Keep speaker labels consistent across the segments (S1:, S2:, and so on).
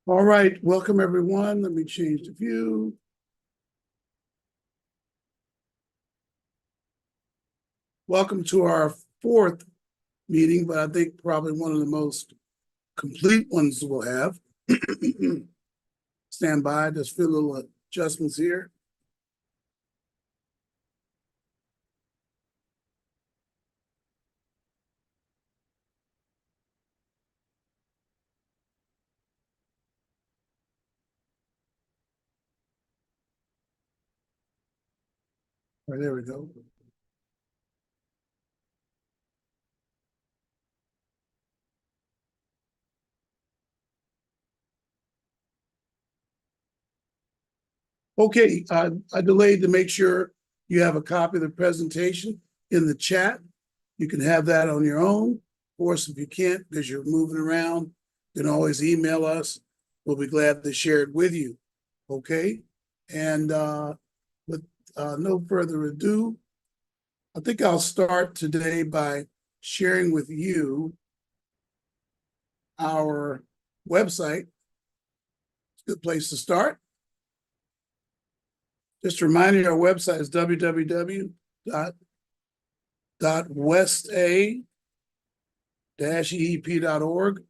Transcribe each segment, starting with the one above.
S1: All right, welcome everyone. Let me change the view. Welcome to our fourth meeting, but I think probably one of the most complete ones we'll have. Stand by, just feel a little adjustments here. All right, there we go. Okay, I delayed to make sure you have a copy of the presentation in the chat. You can have that on your own. Of course, if you can't because you're moving around, you can always email us. We'll be glad to share it with you. Okay, and with no further ado, I think I'll start today by sharing with you our website. It's a good place to start. Just a reminder, our website is www.westa-eep.org,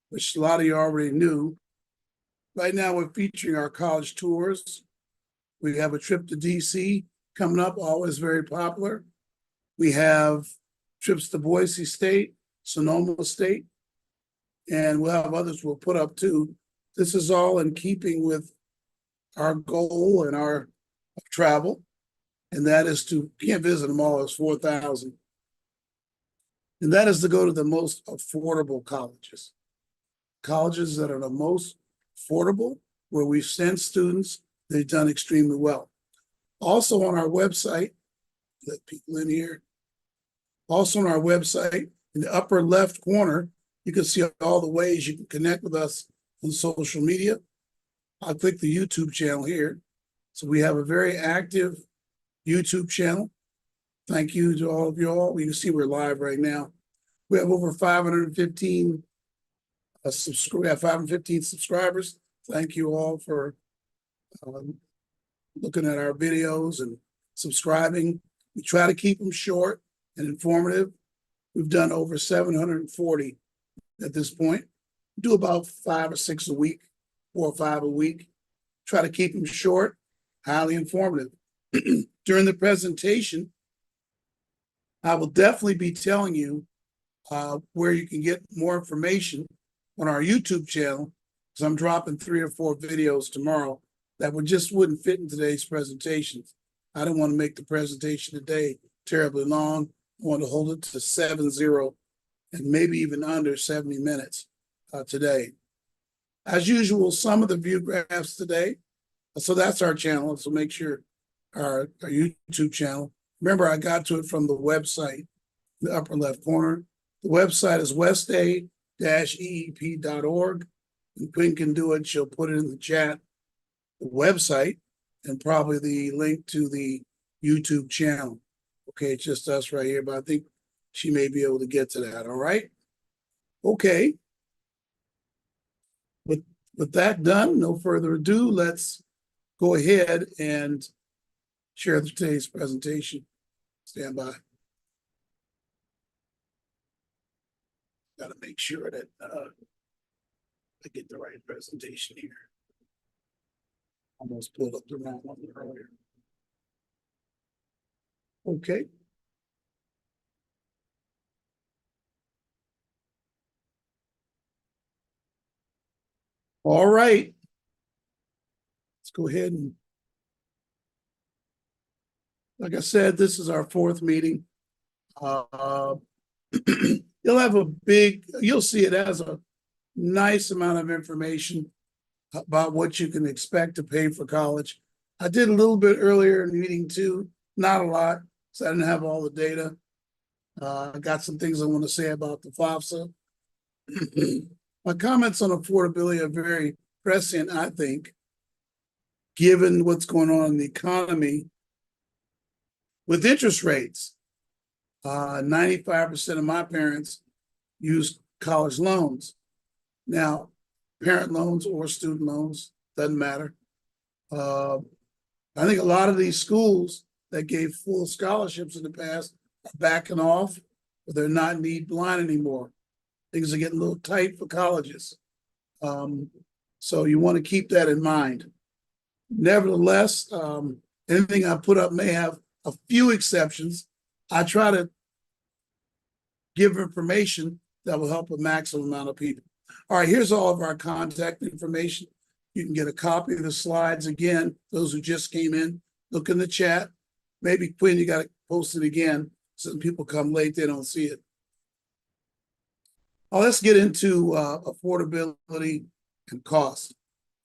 S1: which a lot of you already knew. Right now, we're featuring our college tours. We have a trip to DC coming up, always very popular. We have trips to Boise State, Sonoma State, and we'll have others we'll put up too. This is all in keeping with our goal and our travel, and that is to, can't visit them all, it's 4,000. And that is to go to the most affordable colleges. Colleges that are the most affordable, where we've sent students, they've done extremely well. Also on our website, let people in here. Also on our website, in the upper left corner, you can see all the ways you can connect with us on social media. I'll click the YouTube channel here. So we have a very active YouTube channel. Thank you to all of you all. You can see we're live right now. We have over 515 subscribers. Thank you all for looking at our videos and subscribing. We try to keep them short and informative. We've done over 740 at this point. We do about 5 or 6 a week, 4 or 5 a week. Try to keep them short, highly informative. During the presentation, I will definitely be telling you where you can get more information on our YouTube channel, because I'm dropping 3 or 4 videos tomorrow that wouldn't fit in today's presentations. I didn't want to make the presentation today terribly long. I want to hold it to 70 and maybe even under 70 minutes today. As usual, some of the view graphs today. So that's our channel. So make sure our YouTube channel. Remember, I got to it from the website, the upper left corner. The website is westa-eep.org. And Quinn can do it. She'll put it in the chat, the website, and probably the link to the YouTube channel. Okay, it's just us right here, but I think she may be able to get to that. All right. Okay. With that done, no further ado, let's go ahead and share today's presentation. Stand by. Got to make sure that I get the right presentation here. Almost pulled up the wrong one earlier. Okay. All right. Let's go ahead and, like I said, this is our 4th meeting. You'll see it as a nice amount of information about what you can expect to pay for college. I did a little bit earlier in meeting 2, not a lot, so I didn't have all the data. I got some things I want to say about the FAFSA. My comments on affordability are very prescient, I think, given what's going on in the economy with interest rates. 95% of my parents use college loans. Now, parent loans or student loans, doesn't matter. I think a lot of these schools that gave full scholarships in the past are backing off, but they're not need blind anymore. Things are getting a little tight for colleges. So you want to keep that in mind. Nevertheless, anything I put up may have a few exceptions. I try to give information that will help a maximum amount of people. All right, here's all of our contact information. You can get a copy of the slides again. Those who just came in, look in the chat. Maybe Quinn, you got to post it again so people come late, they don't see it. Well, let's get into affordability and cost.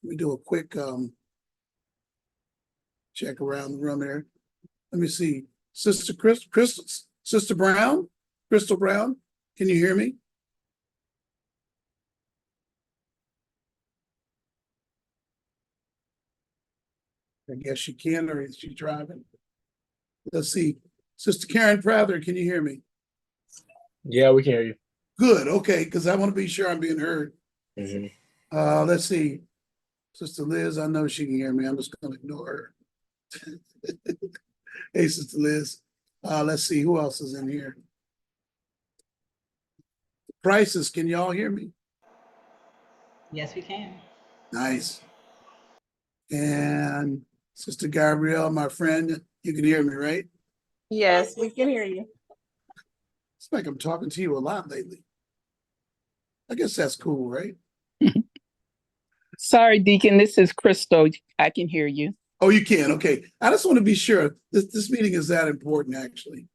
S1: Let me do a quick check around the room here. Let me see. Sister Sister Brown, Crystal Brown, can you hear me? I guess she can, or is she driving? Let's see. Sister Karen Prather, can you hear me?
S2: Yeah, we can hear you.
S1: Good, okay, because I want to be sure I'm being heard. Let's see. Sister Liz, I know she can hear me. I'm just going to ignore her. Hey, Sister Liz. Let's see, who else is in here? Prices, can y'all hear me?
S3: Yes, we can.
S1: Nice. And Sister Gabrielle, my friend, you can hear me, right?
S4: Yes, we can hear you.
S1: It's like I'm talking to you a lot lately. I guess that's cool, right?
S5: Sorry, Deacon, this is Crystal. I can hear you.
S1: Oh, you can. Okay. I just want to be sure this meeting is that important, actually.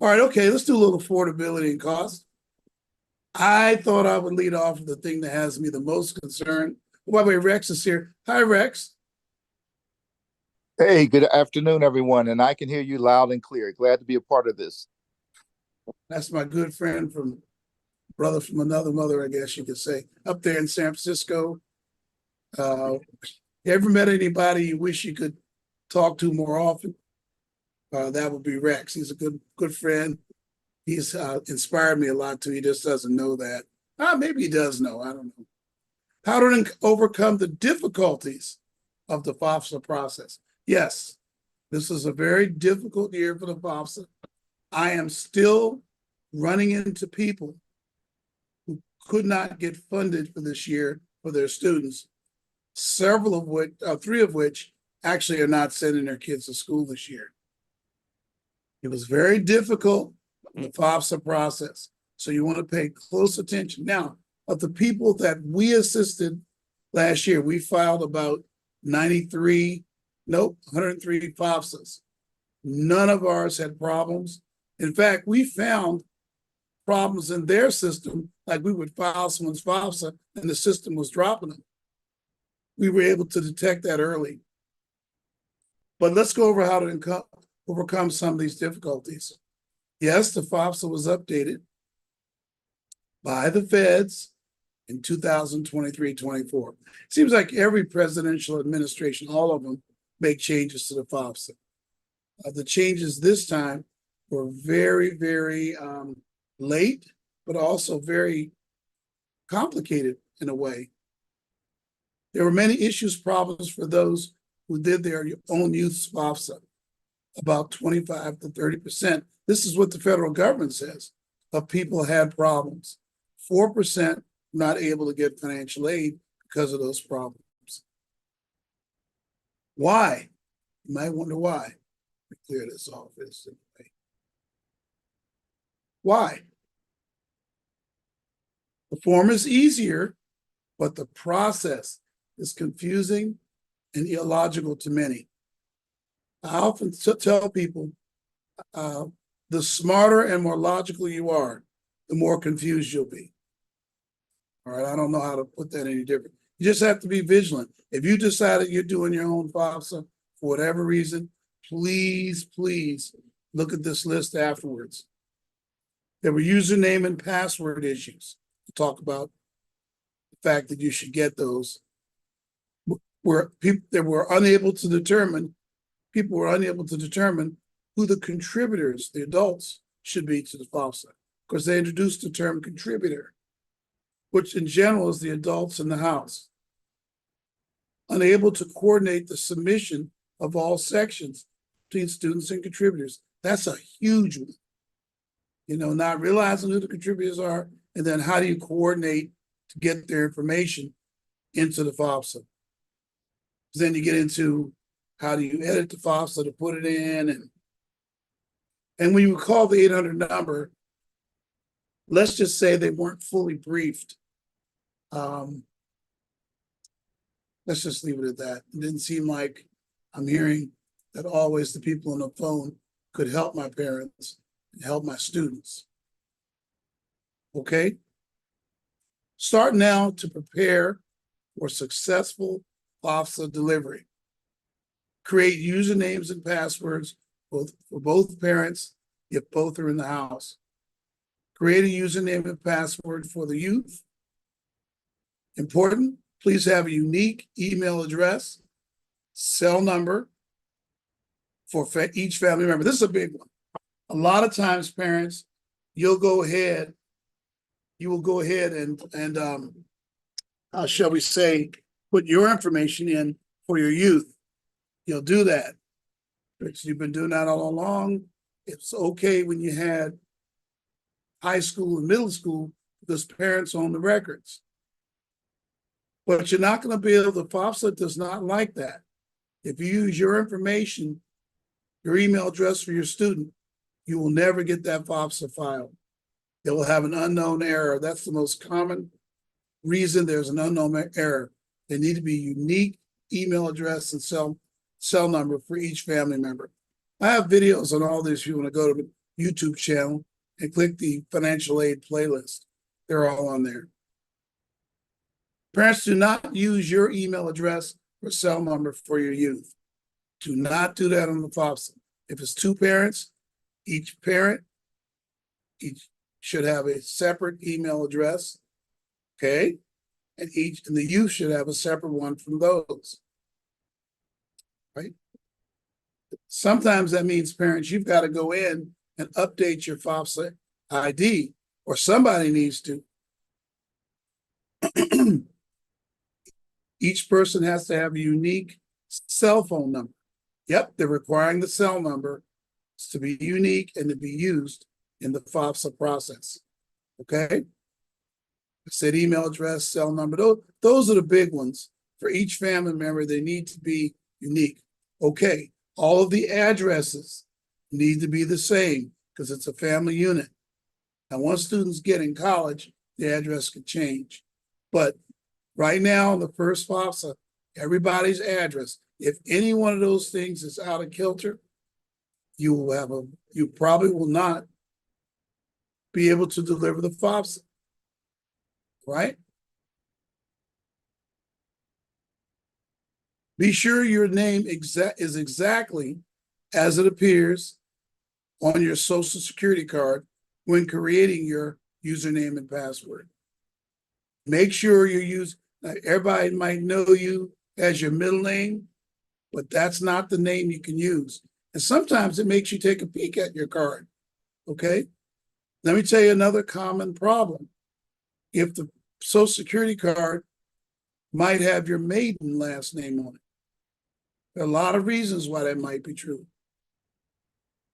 S1: All right. Okay. Let's do a little affordability and cost. I thought I would lead off with the thing that has me the most concerned. By the way, Rex is here. Hi, Rex.
S6: Hey, good afternoon, everyone. And I can hear you loud and clear. Glad to be a part of this.
S1: That's my good friend brother from another mother, I guess you could say, up there in San Francisco. You ever met anybody you wish you could talk to more often? That would be Rex. He's a good friend. He's inspired me a lot too. He just doesn't know that. Maybe he does know. I don't know. How to overcome the difficulties of the FAFSA process. Yes, this is a very difficult year for the FAFSA. I am still running into people who could not get funded for this year for their students, three of which actually are not sending their kids to school this year. It was very difficult, the FAFSA process. So you want to pay close attention. Now, of the people that we assisted last year, we filed about 103 FAFSAs. None of ours had problems. In fact, we found problems in their system, like we would file someone's FAFSA and the system was dropping them. We were able to detect that early. But let's go over how to overcome some of these difficulties. Yes, the FAFSA was updated by the feds in 2023-24. Seems like every presidential administration, all of them, make changes to the FAFSA. The changes this time were very, very late, but also very complicated in a way. There were many problems for those who did their own youth FAFSA, about 25 to 30%. This is what the federal government says, of people had problems. 4% not able to get financial aid because of those problems. Why? You might wonder why. Let me clear this off. Why? The form is easier, but the process is confusing and illogical to many. I often tell people, the smarter and more logical you are, the more confused you'll be. All right, I don't know how to put that any different. You just have to be vigilant. If you decided you're doing your own FAFSA for whatever reason, please, please look at this list afterwards. There were username and password issues. We'll talk about the fact that you should get those. Where people were unable to determine who the contributors, the adults, should be to the FAFSA, because they introduced the term contributor. which in general is the adults in the house. Unable to coordinate the submission of all sections between students and contributors. That's a huge one. You know, not realizing who the contributors are, and then how do you coordinate to get their information into the FOBSA? Then you get into how do you edit the FOBSA to put it in, and when you call the 800 number, let's just say they weren't fully briefed. Let's just leave it at that. It didn't seem like I'm hearing that always the people on the phone could help my parents and help my students. Okay? Start now to prepare for successful FOBSA delivery. Create usernames and passwords for both parents if both are in the house. Create a username and password for the youth. Important, please have a unique email address, cell number for each family member. This is a big one. A lot of times, parents, you will go ahead and shall we say, put your information in for your youth. You'll do that. You've been doing that all along. It's okay when you had high school and middle school because parents own the records. But you're not going to be able to, FOBSA does not like that. If you use your information, your email address for your student, you will never get that FOBSA file. It will have an unknown error. That's the most common reason there's an unknown error. They need to be unique email address and cell number for each family member. I have videos on all this if you want to go to the YouTube channel and click the financial aid playlist. They're all on there. Parents, do not use your email address or cell number for your youth. Do not do that on the FOBSA. If it's two parents, each should have a separate email address, okay? And the youth should have a separate one from those, right? Sometimes that means, parents, you've got to go in and update your FOBSA ID, or somebody needs to. Each person has to have a unique cell phone number. Yep, they're requiring the cell number to be unique and to be used in the FOBSA process. Okay? I said email address, cell number. Those are the big ones. For each family member, they need to be unique. Okay, all of the addresses need to be the same because it's a family unit. Now, once students get in college, the address could change. But right now, in the first FOBSA, everybody's address, if any one of those things is out of kilter, you probably will not be able to deliver the FOBSA, right? Be sure your name is exactly as it appears on your Social Security card when creating your username and password. Make sure everybody might know you as your middle name, but that's not the name you can use. And sometimes it makes you take a peek at your card, okay? Let me tell you another common problem. If the Social Security card might have your maiden last name on it. There are a lot of reasons why that might be true.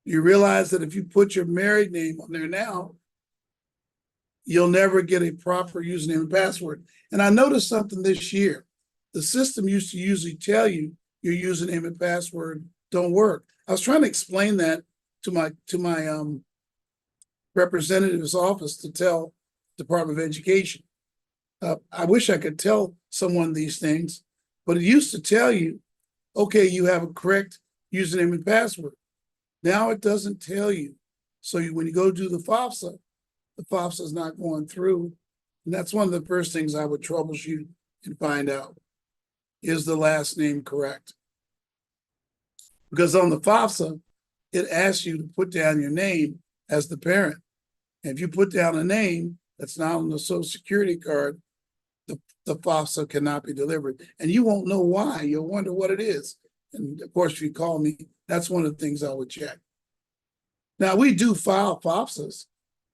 S1: You realize that if you put your married name on there now, you'll never get a proper username and password. And I noticed something this year. The system used to usually tell you your username and password don't work. I was trying to explain that to my representative's office to tell Department of Education. I wish I could tell someone these things, but it used to tell you, okay, you have a correct username and password. Now it doesn't tell you. So when you go do the FOBSA is not going through. And that's one of the first things I would troubleshoot and find out. Is the last name correct? Because on the FOBSA, it asks you to put down your name as the parent. And if you put down a name that's not on the Social Security card, the FOBSA cannot be delivered. And you won't know why. You'll wonder what it is. And of course, if you call me, that's one of the things I would check. Now, we do file FOBSAs,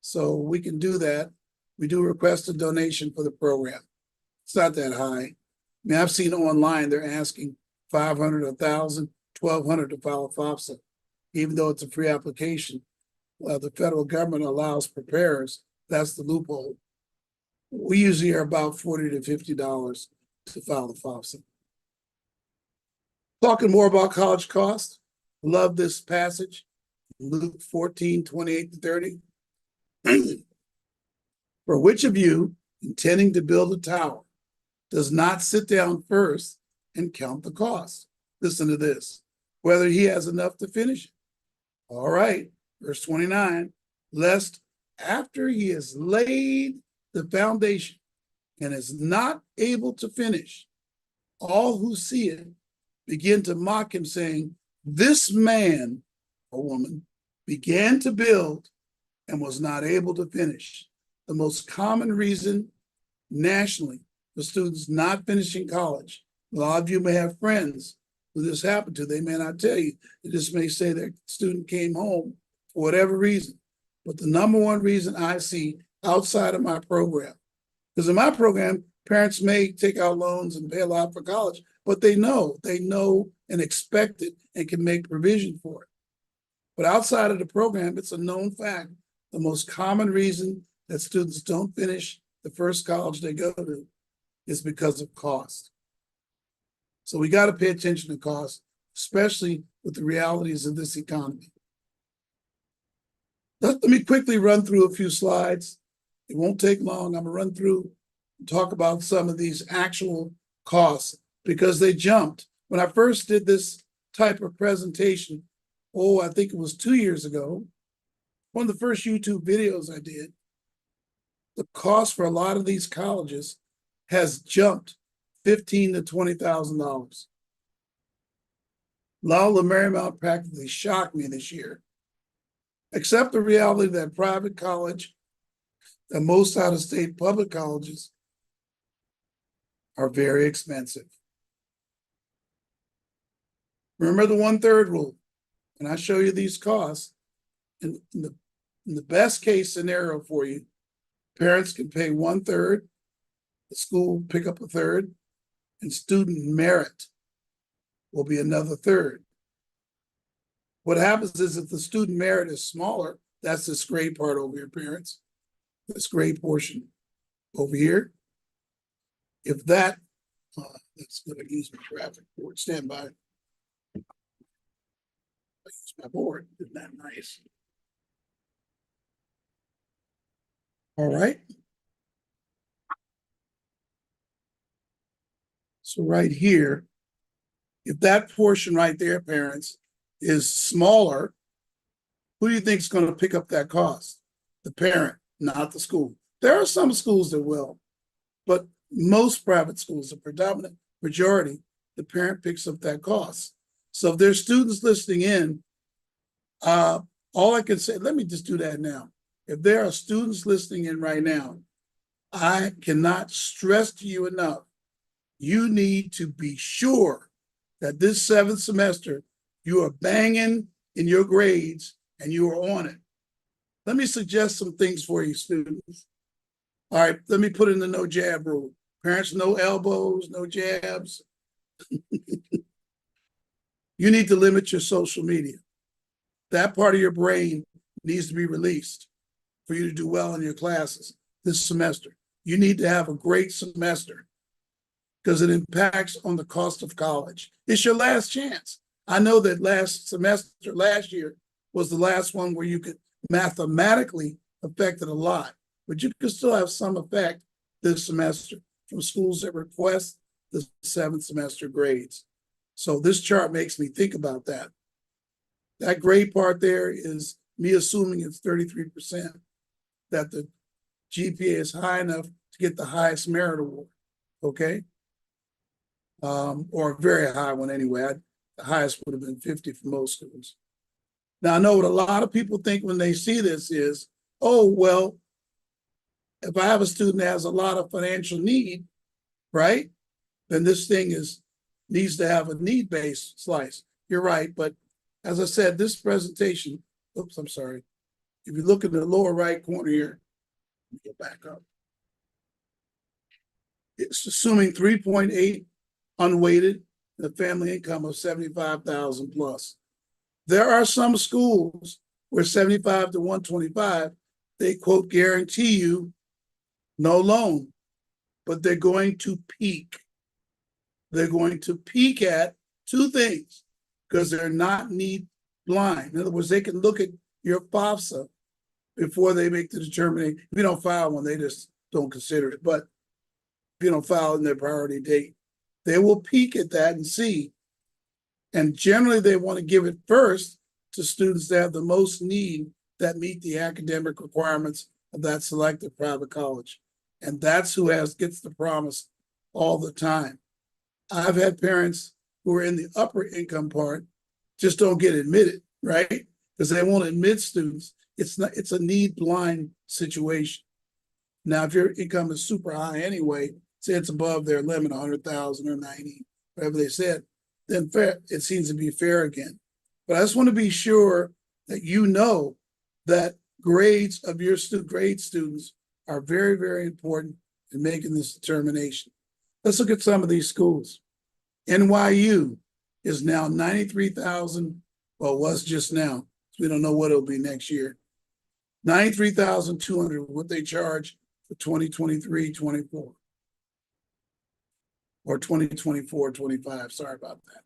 S1: so we can do that. we do request a donation for the program. It's not that high. I mean, I've seen online, they're asking 500, 1,000, 1,200 to file a FAFSA, even though it's a free application. The federal government allows preparers. That's the loophole. We usually are about $40 to $50 to file the FAFSA. Talking more about college costs. Love this passage, Luke 14, 28 to 30. For which of you, intending to build a tower, does not sit down first and count the cost? Listen to this, whether he has enough to finish it. All right, verse 29, lest after he has laid the foundation and is not able to finish, all who see it begin to mock him, saying, this man or woman began to build and was not able to finish. The most common reason nationally for students not finishing college. A lot of you may have friends who this happened to. They may not tell you. They just may say their student came home for whatever reason. But the number one reason I see outside of my program, because in my program, parents may take out loans and pay a lot for college, but they know and expect it and can make provision for it. But outside of the program, it's a known fact. The most common reason that students don't finish the first college they go to is because of cost. So we got to pay attention to cost, especially with the realities of this economy. Let me quickly run through a few slides. It won't take long. I'm gonna run through and talk about some of these actual costs because they jumped. When I first did this type of presentation, I think it was 2 years ago, one of the first YouTube videos I did, the cost for a lot of these colleges has jumped $15,000 to $20,000. Loyola Marymount practically shocked me this year. Accept the reality that private college and most out-of-state public colleges are very expensive. Remember the 1/3 rule. When I show you these costs, in the best case scenario for you, parents can pay 1/3, the school pick up 1/3, and student merit will be another 1/3. What happens is if the student merit is smaller, that's this gray part over here, parents, this gray portion over here. If that, that's going to use my graphic board, stand by. I use my board, isn't that nice? All right. So right here, if that portion right there, parents, is smaller, who do you think is going to pick up that cost? The parent, not the school. There are some schools that will, but most private schools, the predominant majority, the parent picks up that cost. So if there's students listening in, all I can say, let me just do that now. If there are students listening in right now, I cannot stress to you enough, you need to be sure that this 7th semester, you are banging in your grades and you are on it. Let me suggest some things for you, students. All right, let me put in the no jab rule. Parents, no elbows, no jabs. You need to limit your social media. That part of your brain needs to be released for you to do well in your classes this semester. You need to have a great semester because it impacts on the cost of college. It's your last chance. I know that last year was the last one where you could mathematically affect it a lot, but you could still have some effect this semester from schools that request the 7th semester grades. So this chart makes me think about that. That gray part there is me assuming it's 33%, that the GPA is high enough to get the highest merit award, okay? Or a very high one anyway. The highest would have been 50 for most schools. Now, I know what a lot of people think when they see this is, oh, well, if I have a student that has a lot of financial need, right, then this thing needs to have a need-based slice. You're right, but as I said, this presentation, oops, I'm sorry. If you look in the lower right corner here, let me go back up. It's assuming 3.8 unweighted, and a family income of 75,000 plus. There are some schools where 75 to 125, they quote guarantee you no loan, but they're going to peak. They're going to peak at two things because they're not need blind. In other words, they can look at your FAFSA before they make the determination. If you don't file one, they just don't consider it. But if you don't file in their priority date, they will peek at that and see. And generally, they want to give it first to students that have the most need that meet the academic requirements of that selected private college. And that's who gets the promise all the time. I've had parents who are in the upper income part just don't get admitted, right? Because they won't admit students. It's a need blind situation. Now, if your income is super high anyway, say it's above their limit, 100,000 or 90, whatever they said, then fair, it seems to be fair again. But I just want to be sure that you know that grades of your grade students are very, very important in making this determination. Let's look at some of these schools. NYU is now 93,000, well, it was just now. So we don't know what it'll be next year. 93,200, what they charge for 2023-24. Or 2024-25, sorry about that.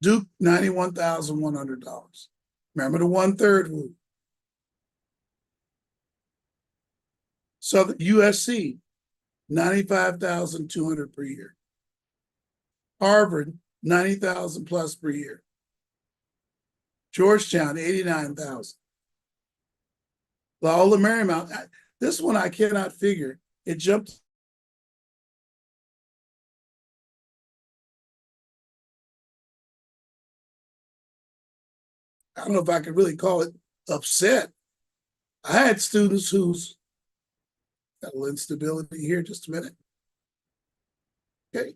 S1: Duke, $91,100. Remember the 1/3 rule. Southern USC, 95,200 per year. Harvard, 90,000 plus per year. Georgetown, 89,000. Loyola Marymount, this one I cannot figure. It jumped. I don't know if I could really call it upset. I had students whose, got a little instability here, just a minute. Okay.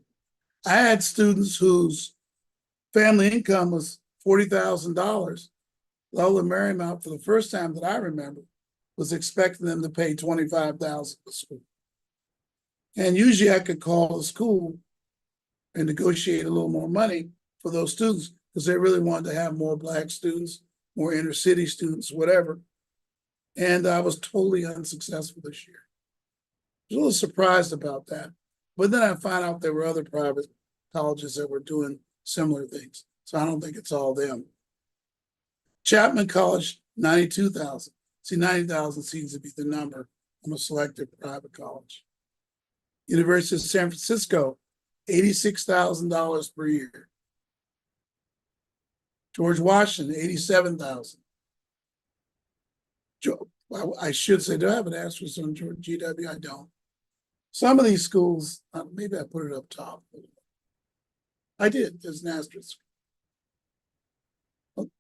S1: I had students whose family income was $40,000. Loyola Marymount, for the first time that I remember, was expecting them to pay $25,000 for school. And usually I could call the school and negotiate a little more money for those students because they really wanted to have more Black students, more inner city students, whatever. And I was totally unsuccessful this year. I was a little surprised about that. But then I found out there were other private colleges that were doing similar things. So I don't think it's all them. Chapman College, 92,000. See, 90,000 seems to be the number on a selected private college. University of San Francisco, $86,000 per year. George Washington, 87,000. I should say, do I have an asterisk on GW? I don't. Some of these schools, maybe I put it up top. I did, there's an asterisk.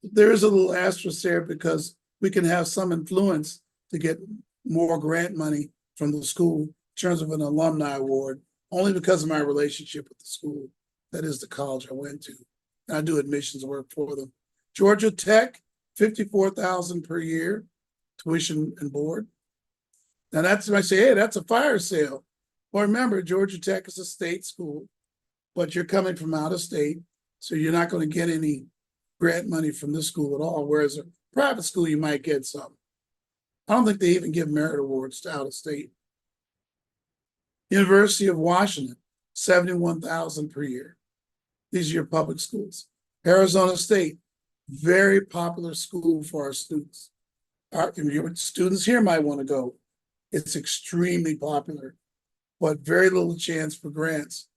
S1: There is a little asterisk there because we can have some influence to get more grant money from the school in terms of an alumni award, only because of my relationship with the school. That is the college I went to. And I do admissions work for them. Georgia Tech, $54,000 per year, tuition and board. Now that's when I say, hey, that's a fire sale. Well, remember, Georgia Tech is a state school, but you're coming from out of state, so you're not going to get any grant money from this school at all, whereas a private school, you might get some. I don't think they even give merit awards to out of state. University of Washington, $71,000 per year. These are your public schools. Arizona State, very popular school for our students. Your students here might want to go. It's extremely popular, but very little chance for grants.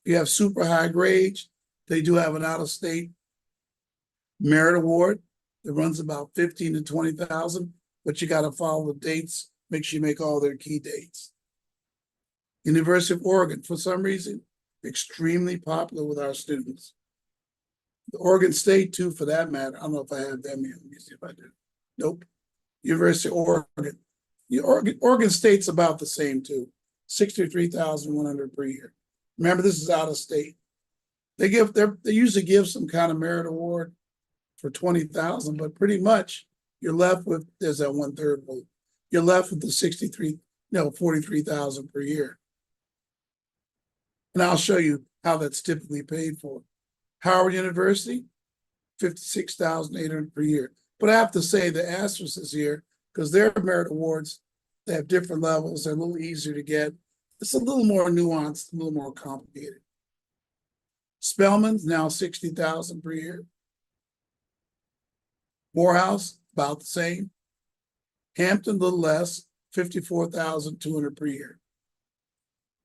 S1: If you have super high grades, they do have an out-of-state merit award that runs about 15 to 20,000, but you got to follow the dates, make sure you make all their key dates. University of Oregon, for some reason, extremely popular with our students. The Oregon State, too, for that matter. I don't know if I have them here. Let me see if I do. Nope. University of Oregon. Oregon State's about the same, too. $63,100 per year. Remember, this is out of state. They usually give some kind of merit award for 20,000, but pretty much you're left with, there's that 1/3 rule. You're left with the 43,000 per year. And I'll show you how that's typically paid for. Howard University, $56,800 per year. But I have to say the asterisk is here because their merit awards, they have different levels. They're a little easier to get. It's a little more nuanced, a little more complicated. Spelman's now $60,000 per year. Morehouse, about the same. Hampton, a little less, $54,200 per year.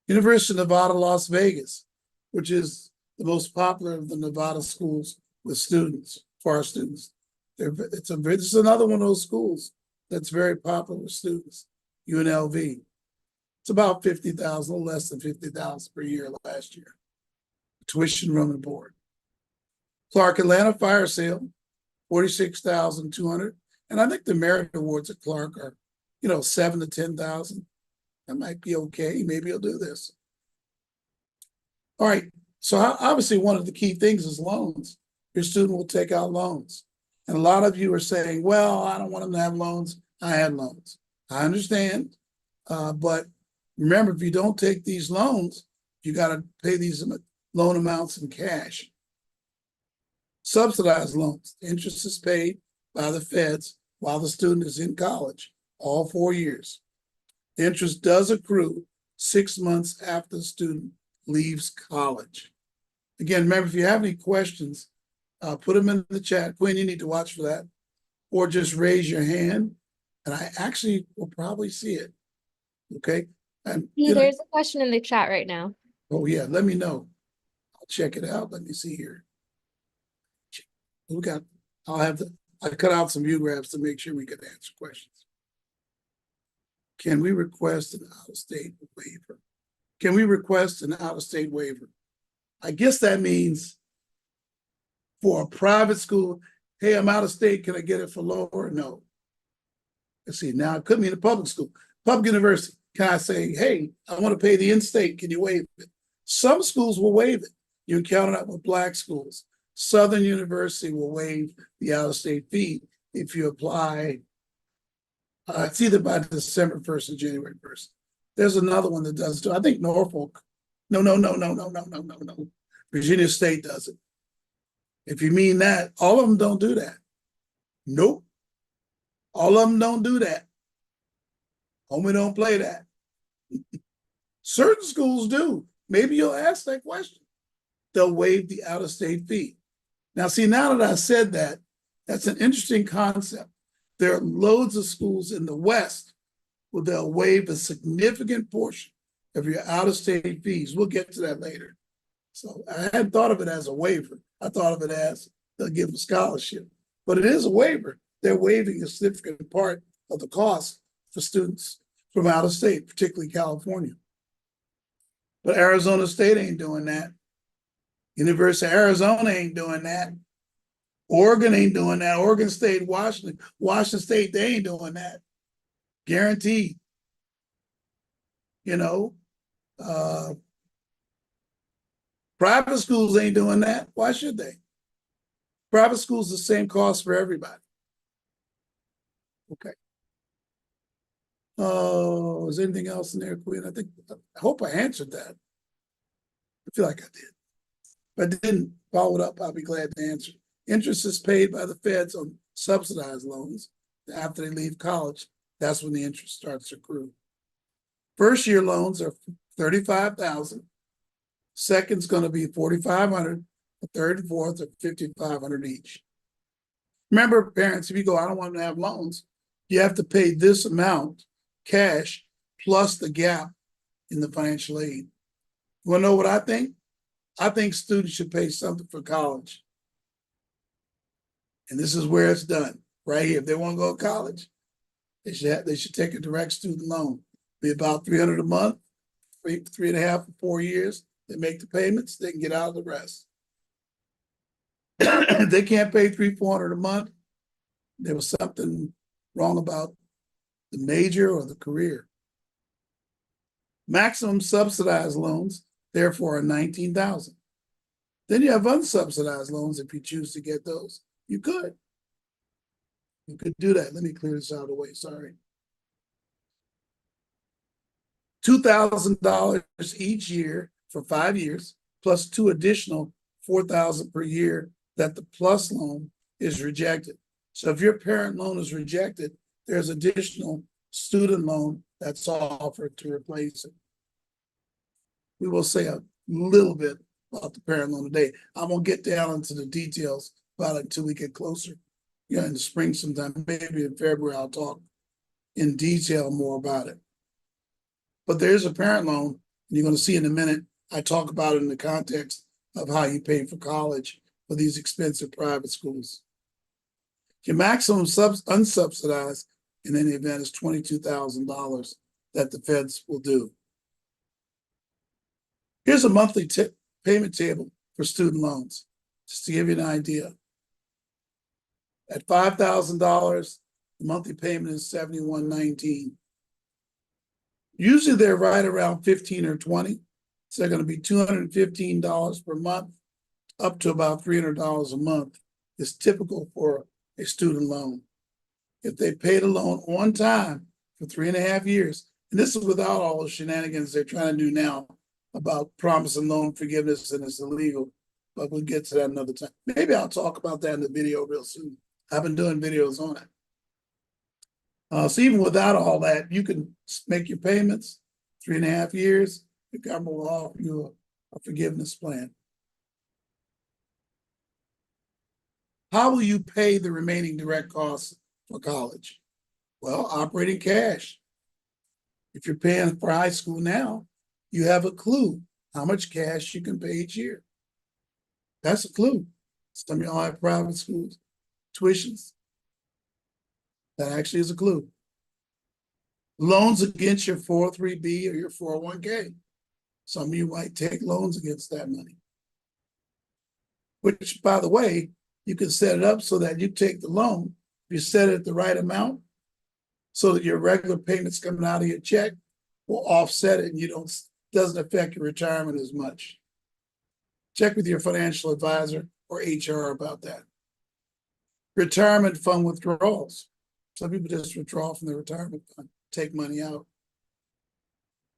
S1: University of Nevada, Las Vegas, which is the most popular of the Nevada schools with students, for our students. This is another one of those schools that's very popular with students, UNLV. It's about $50,000, a little less than $50,000 per year last year. Tuition, room, and board. Clark Atlanta Fire Sale, $46,200. And I think the merit awards at Clark are, $7,000 to $10,000. That might be okay. Maybe he'll do this. All right. So obviously one of the key things is loans. Your student will take out loans. And a lot of you are saying, well, I don't want them to have loans. I had loans. I understand. But remember, if you don't take these loans, you got to pay these loan amounts in cash. Subsidized loans. The interest is paid by the feds while the student is in college, all 4 years. The interest does accrue 6 months after the student leaves college. Again, remember, if you have any questions, put them in the chat. Quinn, you need to watch for that. Or just raise your hand, and I actually will probably see it. Okay? And
S7: There's a question in the chat right now.
S1: oh, yeah, let me know. I'll check it out. Let me see here. I cut out some view graphs to make sure we could answer questions. Can we request an out-of-state waiver? Can we request an out-of-state waiver? I guess that means for a private school, hey, I'm out of state, can I get it for lower? No. Let's see, now it could mean a public school. Public university, can I say, hey, I want to pay the in-state, can you waive it? Some schools will waive it. You encounter that with Black schools. Southern University will waive the out-of-state fee if you apply. It's either by December 1st or January 1st. There's another one that does too. I think Norfolk. No. Virginia State does it. If you mean that, all of them don't do that. Nope. All of them don't do that. Homie don't play that. Certain schools do. Maybe you'll ask that question. They'll waive the out-of-state fee. Now, see, now that I said that, that's an interesting concept. There are loads of schools in the West where they'll waive a significant portion of your out-of-state fees. We'll get to that later. So I hadn't thought of it as a waiver. I thought of it as they'll give a scholarship. But it is a waiver. They're waiving a significant part of the cost for students from out of state, particularly California. But Arizona State ain't doing that. University of Arizona ain't doing that. Oregon ain't doing that. Oregon State, Washington State, they ain't doing that. Guaranteed. Private schools ain't doing that. Why should they? Private schools the same cost for everybody. Okay. Oh, is there anything else in there, Quinn? I hope I answered that. I feel like I did. If I didn't follow it up, I'll be glad to answer. Interest is paid by the feds on subsidized loans. After they leave college, that's when the interest starts to accrue. First year loans are $35,000. Second's going to be $4,500. The third and fourth are $5,500 each. Remember, parents, if you go, I don't want to have loans, you have to pay this amount cash plus the gap in the financial aid. You want to know what I think? I think students should pay something for college. And this is where it's done, right here. If they want to go to college, they should take a direct student loan. Be about $300 a month, 3.5 or 4 years. They make the payments, they can get out of the rest. They can't pay $300-400 a month. There was something wrong about the major or the career. Maximum subsidized loans, therefore, are $19,000. Then you have unsubsidized loans if you choose to get those. You could. You could do that. Let me clear this out of the way. Sorry. $2,000 each year for 5 years, plus 2 additional $4,000 per year that the plus loan is rejected. So if your parent loan is rejected, there's additional student loan that's offered to replace it. We will say a little bit about the parent loan today. I won't get down into the details about it until we get closer. Yeah, in the spring sometime, maybe in February, I'll talk in detail more about it. But there's a parent loan, and you're going to see in a minute, I talk about it in the context of how you pay for college for these expensive private schools. Your maximum unsubsidized in any event is $22,000 that the feds will do. Here's a monthly payment table for student loans, just to give you an idea. At $5,000, the monthly payment is $71.19. Usually they're right around 15 or 20. So they're going to be $215 per month, up to about $300 a month is typical for a student loan. If they pay the loan on time for 3.5 years, and this is without all the shenanigans they're trying to do now about promising loan forgiveness, and it's illegal, but we'll get to that another time. Maybe I'll talk about that in the video real soon. I've been doing videos on it. So even without all that, you can make your payments, 3.5 years, the government will offer you a forgiveness plan. How will you pay the remaining direct costs for college? Well, operating cash. If you're paying for high school now, you have a clue how much cash you can pay each year. That's a clue. Some of y'all have private schools, tuitions. That actually is a clue. Loans against your 403B or your 401k. Some of you might take loans against that money. Which, by the way, you can set it up so that you take the loan, you set it at the right amount, so that your regular payments coming out of your check will offset it, and doesn't affect your retirement as much. Check with your financial advisor or HR about that. Retirement fund withdrawals. Some people just withdraw from their retirement fund, take money out.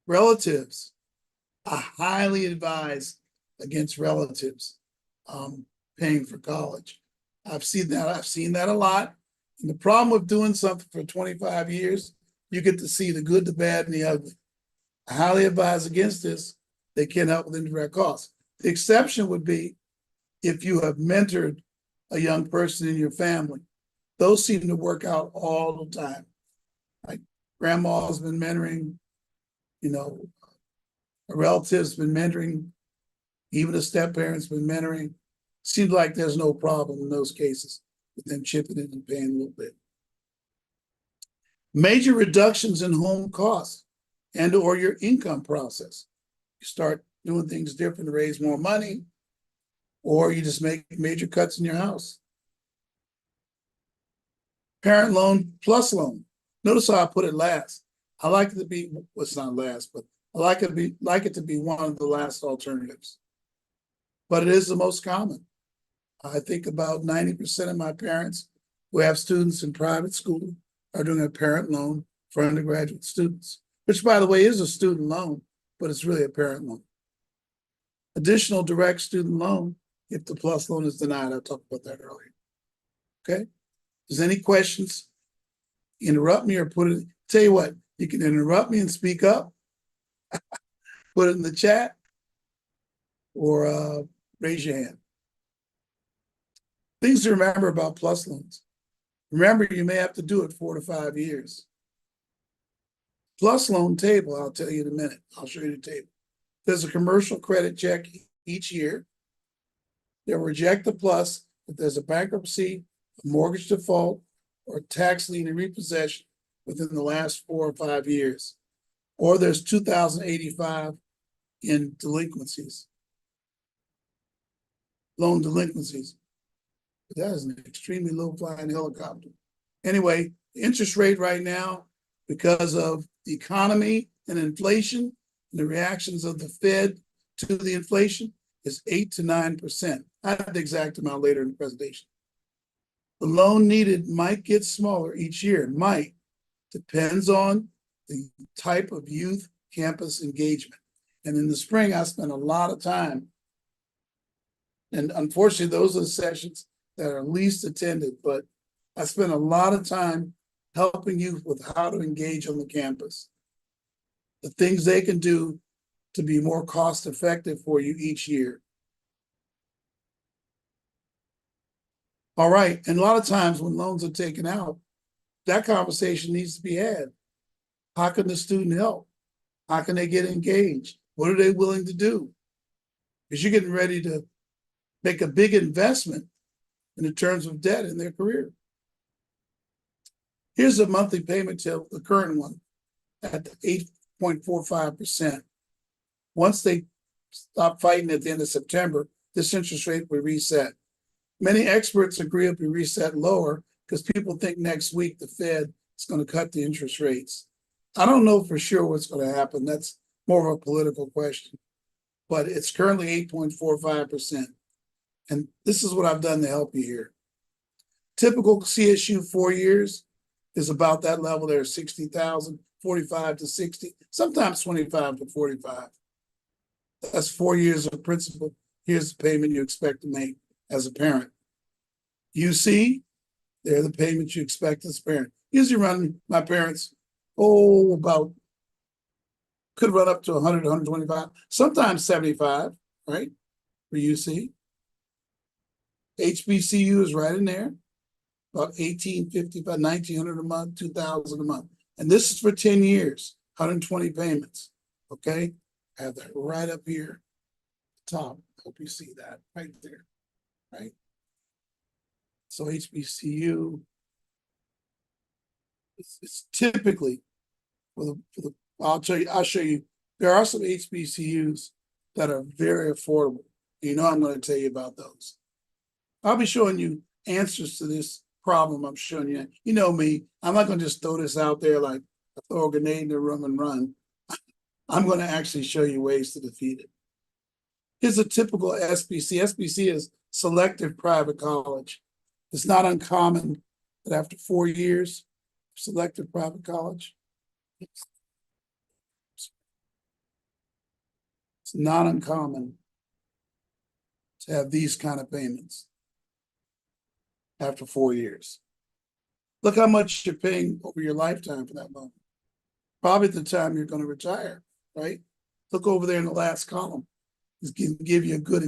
S1: Relatives. I highly advise against relatives paying for college. I've seen that a lot. And the problem with doing something for 25 years, you get to see the good, the bad, and the ugly. I highly advise against this. They can't help with indirect costs. The exception would be if you have mentored a young person in your family. Those seem to work out all the time. Like grandma's been mentoring, a relative's been mentoring, even a step-parent's been mentoring. Seems like there's no problem in those cases with them chipping in and paying a little bit. Major reductions in home costs and or your income process. You start doing things different to raise more money, or you just make major cuts in your house. Parent loan plus loan. Notice how I put it last. I like it to be, well, it's not last, but I like it to be one of the last alternatives. But it is the most common. I think about 90% of my parents who have students in private school are doing a parent loan for undergraduate students, which, by the way, is a student loan, but it's really a parent loan. Additional direct student loan if the plus loan is denied. I talked about that earlier. Okay? If there's any questions, interrupt me or put it, tell you what, you can interrupt me and speak up, put it in the chat, or raise your hand. Things to remember about plus loans. Remember, you may have to do it 4 to 5 years. Plus loan table, I'll tell you in a minute. I'll show you the table. There's a commercial credit check each year. They'll reject the plus if there's a bankruptcy, a mortgage default, or tax lien and repossession within the last 4 or 5 years. Or there's 2,085 in delinquencies. Loan delinquencies. That is an extremely low flying helicopter. Anyway, the interest rate right now, because of the economy and inflation and the reactions of the Fed to the inflation, is 8 to 9%. I have the exact amount later in the presentation. The loan needed might get smaller each year. Might. Depends on the type of youth campus engagement. And in the spring, I spent a lot of time. And unfortunately, those are the sessions that are least attended, but I spent a lot of time helping you with how to engage on the campus. The things they can do to be more cost effective for you each year. All right, and a lot of times when loans are taken out, that conversation needs to be had. How can the student help? How can they get engaged? What are they willing to do? Because you're getting ready to make a big investment in the terms of debt in their career. Here's a monthly payment to the current one at 8.45%. Once they stop fighting at the end of September, this interest rate will reset. Many experts agree it'll be reset lower because people think next week the Fed is going to cut the interest rates. I don't know for sure what's going to happen. That's more of a political question. But it's currently 8.45%. And this is what I've done to help you here. Typical CSU 4 years is about that level there, 60,000, 45 to 60, sometimes 25 to 45. That's 4 years of principal. Here's the payment you expect to make as a parent. UC, they're the payments you expect as a parent. Usually run my parents, about, could run up to 100, 125, sometimes 75, right, for UC. HBCU is right in there, about 1,855, 1,900 a month, 2,000 a month. And this is for 10 years, 120 payments, okay? I have that right up here, top. Hope you see that right there, right? So HBCU, it's typically I'll show you. There are some HBCUs that are very affordable. You know, I'm going to tell you about those. I'll be showing you answers to this problem I'm showing you. You know me, I'm not going to just throw this out there like throw a grenade in the room and run. I'm going to actually show you ways to defeat it. Here's a typical SBC. SBC is selective private college. It's not uncommon that after 4 years, selective private college, it's not uncommon to have these kind of payments after 4 years. Look how much you're paying over your lifetime for that loan. Probably the time you're going to retire, right? Look over there in the last column. It's going to give you a good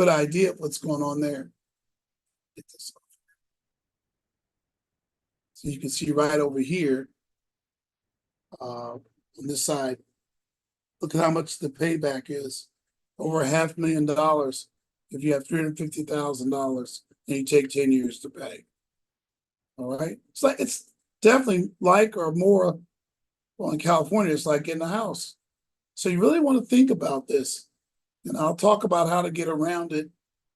S1: idea of what's going on there. Get this off. So you can see right over here on this side, look at how much the payback is. Over $500,000 if you have $350,000 and you take 10 years to pay. All right. It's definitely like or more, well, in California, it's like getting a house. So you really want to think about this. And I'll talk about how to get around it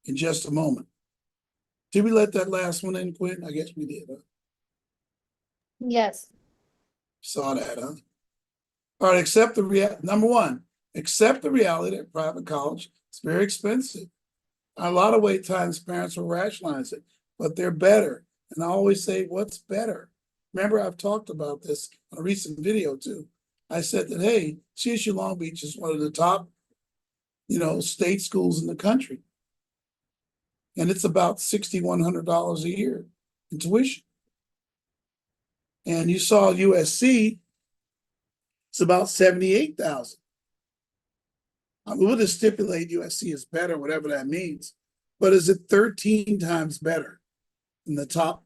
S1: in just a moment. Did we let that last one in, Quinn? I guess we did. Huh?
S7: Yes.
S1: Saw that, huh? All right, number one, accept the reality that private college is very expensive. A lot of times parents will rationalize it, but they're better. And I always say, what's better? Remember, I've talked about this on a recent video too. I said that, hey, CSU Long Beach is one of the top, state schools in the country. And it's about $6,100 a year in tuition. And you saw USC, it's about $78,000. We'll just stipulate USC is better, whatever that means. But is it 13 times better than the top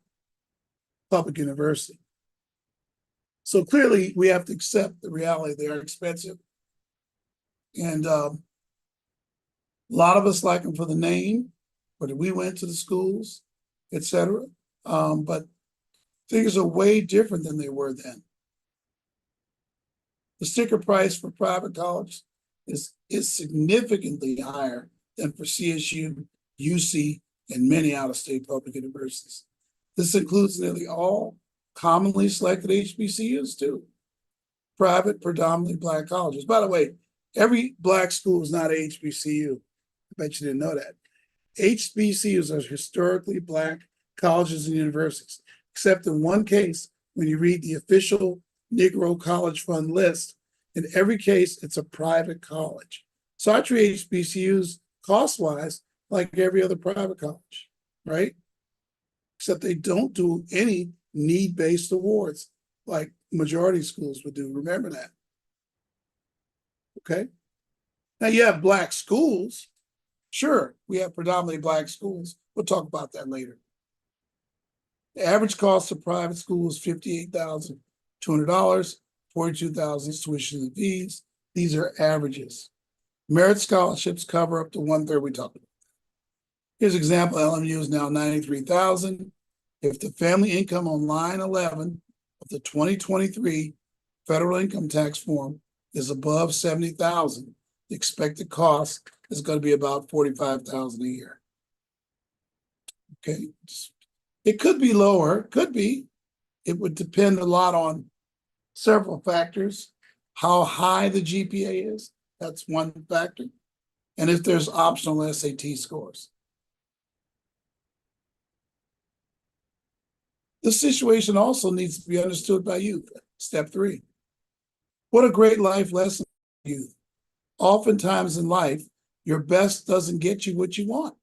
S1: public university? So clearly, we have to accept the reality they are expensive. And a lot of us like them for the name, but we went to the schools, etc. But things are way different than they were then. The sticker price for private college is significantly higher than for CSU, UC, and many out-of-state public universities. This includes nearly all commonly selected HBCUs too. Private, predominantly Black colleges. By the way, every Black school is not a HBCU. I bet you didn't know that. HBCUs are historically Black colleges and universities, except in one case, when you read the official Negro College Fund list, In every case, it's a private college. So I treat HBCUs cost-wise like every other private college, right? Except they don't do any need-based awards like majority schools would do. Remember that. Okay. Now you have black schools. Sure, we have predominantly black schools. We'll talk about that later. The average cost of private school is $58,200, $42,000 tuition and fees. These are averages. Merit scholarships cover up to 1/3 we talked about. Here's an example, LMU is now $93,000. If the family income on line 11 of the 2023 federal income tax form is above $70,000, the expected cost is going to be about $45,000 a year. Okay, it could be lower, could be. It would depend a lot on several factors. How high the GPA is, that's one factor. And if there's optional SAT scores. This situation also needs to be understood by youth. Step 3. What a great life lesson for youth. Oftentimes in life, your best doesn't get you what you want.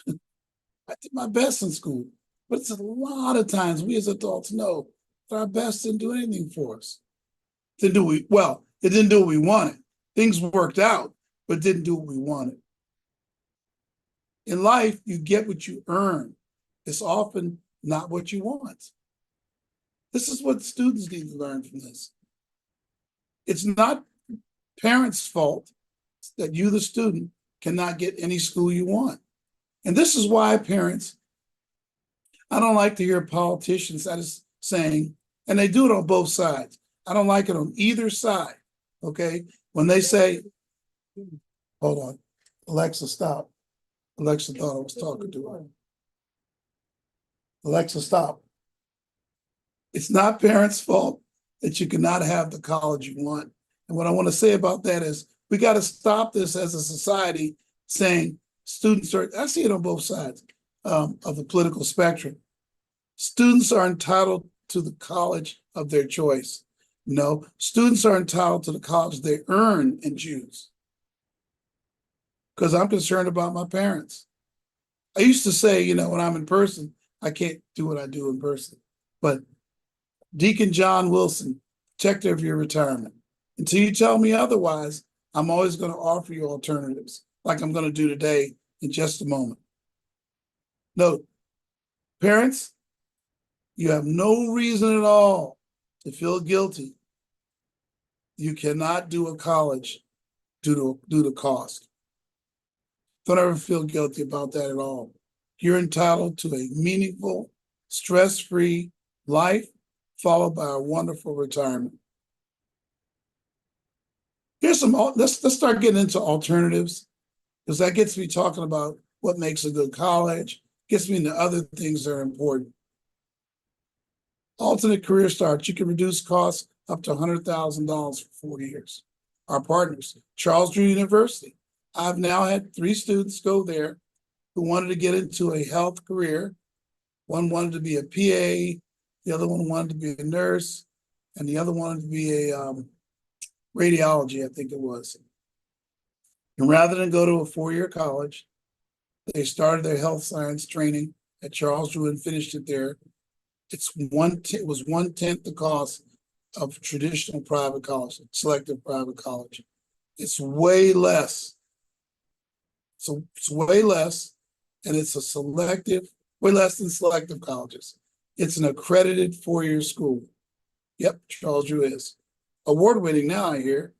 S1: I did my best in school, but it's a lot of times we as adults know that our best didn't do anything for us. It didn't do what we wanted. Things worked out, but didn't do what we wanted. In life, you get what you earn. It's often not what you want. This is what students need to learn from this. It's not parents' fault that you, the student, cannot get any school you want. And this is why parents, I don't like to hear politicians that is saying, and they do it on both sides. I don't like it on either side, okay? When they say, hold on, Alexa, stop. Alexa thought I was talking to her. Alexa, stop. It's not parents' fault that you cannot have the college you want. And what I want to say about that is we got to stop this as a society saying students are, I see it on both sides of the political spectrum. Students are entitled to the college of their choice. No, students are entitled to the college they earn and choose. Because I'm concerned about my parents. I used to say, you know, when I'm in person, I can't do what I do in person. But Deacon John Wilson, protector of your retirement. Until you tell me otherwise, I'm always going to offer you alternatives, like I'm going to do today in just a moment. Note, parents, you have no reason at all to feel guilty. You cannot do a college due to cost. Don't ever feel guilty about that at all. You're entitled to a meaningful, stress-free life, followed by a wonderful retirement. Here's some, let's start getting into alternatives, because that gets me talking about what makes a good college, gets me into other things that are important. Alternate career starts, you can reduce costs up to $100,000 for 4 years. Our partners, Charles Drew University. I've now had 3 students go there who wanted to get into a health career. One wanted to be a PA, the other one wanted to be a nurse, and the other wanted to be a radiology, I think it was. And rather than go to a 4-year college, they started their health science training at Charles Drew and finished it there. It was 1/10 the cost of traditional private college, selective private college. It's way less. So it's way less, and it's a selective, way less than selective colleges. It's an accredited 4-year school. Yep, Charles Drew is. Award-winning now, I hear.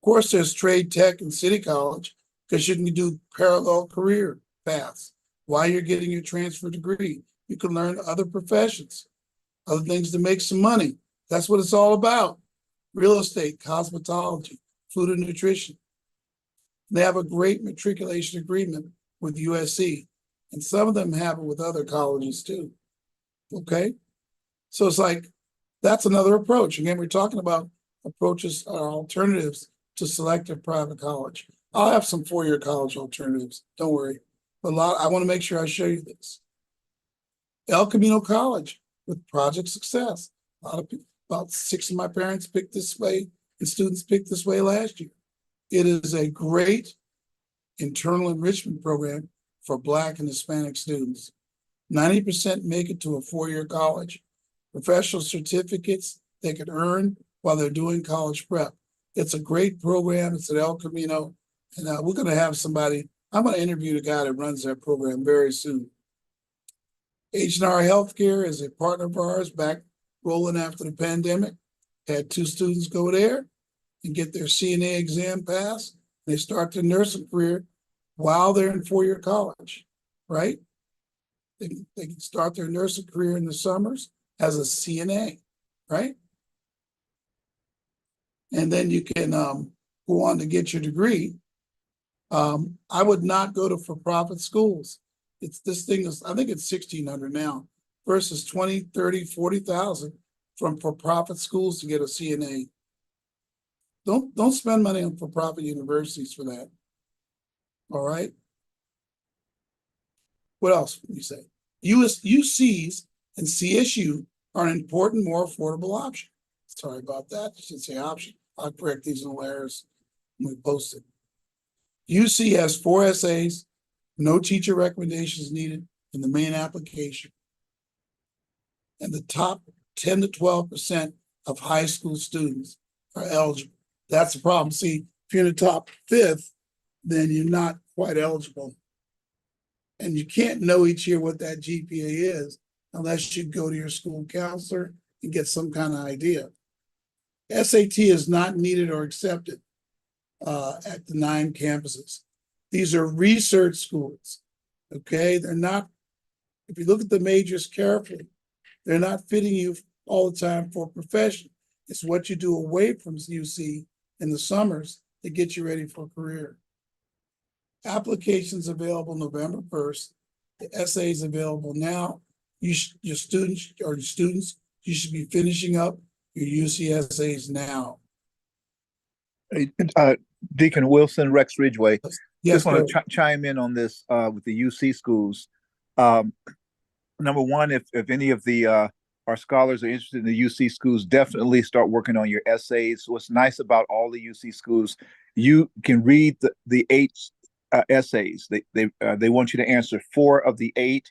S1: Of course, there's trade tech and city college, because you can do parallel career paths while you're getting your transfer degree. You can learn other professions, other things to make some money. That's what it's all about. Real estate, cosmetology, food and nutrition. They have a great matriculation agreement with USC, and some of them have it with other colleges too. Okay? So it's like, that's another approach. Again, we're talking about approaches or alternatives to selective private college. I'll have some 4-year college alternatives, don't worry. But I want to make sure I show you this. El Camino College with Project Success. A lot of people, About 6 of my parents picked this way and students picked this way last year. It is a great internal enrichment program for Black and Hispanic students. 90% make it to a 4-year college. Professional certificates they can earn while they're doing college prep. It's a great program. It's at El Camino. And we're going to have somebody, I'm going to interview the guy that runs that program very soon. H&R Healthcare is a partner of ours back rolling after the pandemic. Had 2 students go there and get their CNA exam passed. They start their nursing career while they're in 4-year college, right? They can start their nursing career in the summers as a CNA, right? And then you can go on to get your degree. I would not go to for-profit schools. This thing is, I think it's 1,600 now versus 20, 30, 40,000 from for-profit schools to get a CNA. Don't spend money on for-profit universities for that. All right. What else would you say? UCs and CSU are an important, more affordable option. Sorry about that. I should say option. I'll correct these little errors when we post it. UC has 4 essays, no teacher recommendations needed in the main application. And the top 10 to 12% of high school students are eligible. That's the problem. See, if you're in the top 5th, then you're not quite eligible. And you can't know each year what that GPA is unless you go to your school counselor and get some kind of idea. SAT is not needed or accepted at the 9 campuses. These are research schools, okay? They're not, if you look at the majors carefully, they're not fitting you all the time for a profession. It's what you do away from UC in the summers to get you ready for a career. Applications available November 1st. The essays available now. Your students, you should be finishing up your UC essays now.
S6: Deacon Wilson, Rex Ridgeway.
S1: Yes,
S6: Just want to chime in on this with the UC schools. Number one, if any of the our scholars are interested in the UC schools, definitely start working on your essays. What's nice about all the UC schools, you can read the 8 essays. They want you to answer 4 of the 8,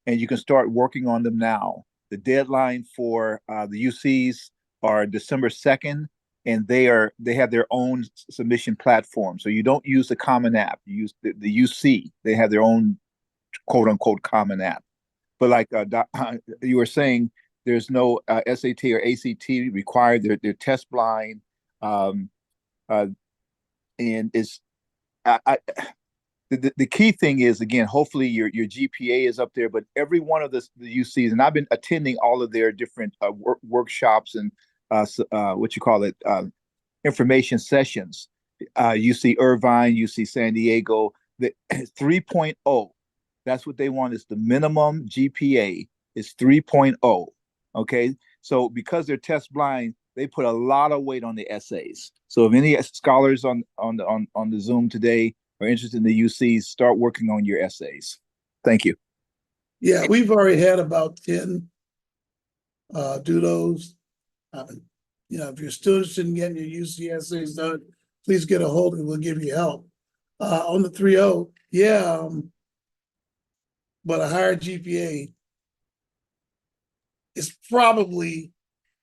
S6: and you can start working on them now. The deadline for the UCs are December 2nd, and they have their own submission platform. So you don't use the Common App. You use the UC. They have their own quote unquote Common App. But like you were saying, there's no SAT or ACT required. They're test blind, and it's the key thing is, again, hopefully your GPA is up there. But every one of the UCs, and I've been attending all of their different workshops and information sessions. UC Irvine, UC San Diego, the 3.0. That's what they want, is the minimum GPA is 3.0. Okay. So because they're test blind, they put a lot of weight on the essays. So if any scholars on the Zoom today are interested in the UCs, start working on your essays. Thank you.
S1: Yeah, we've already had about 10 do those. If your students didn't get your UC essays done, please get a hold of it. We'll give you help. On the 3.0, yeah, but a higher GPA is probably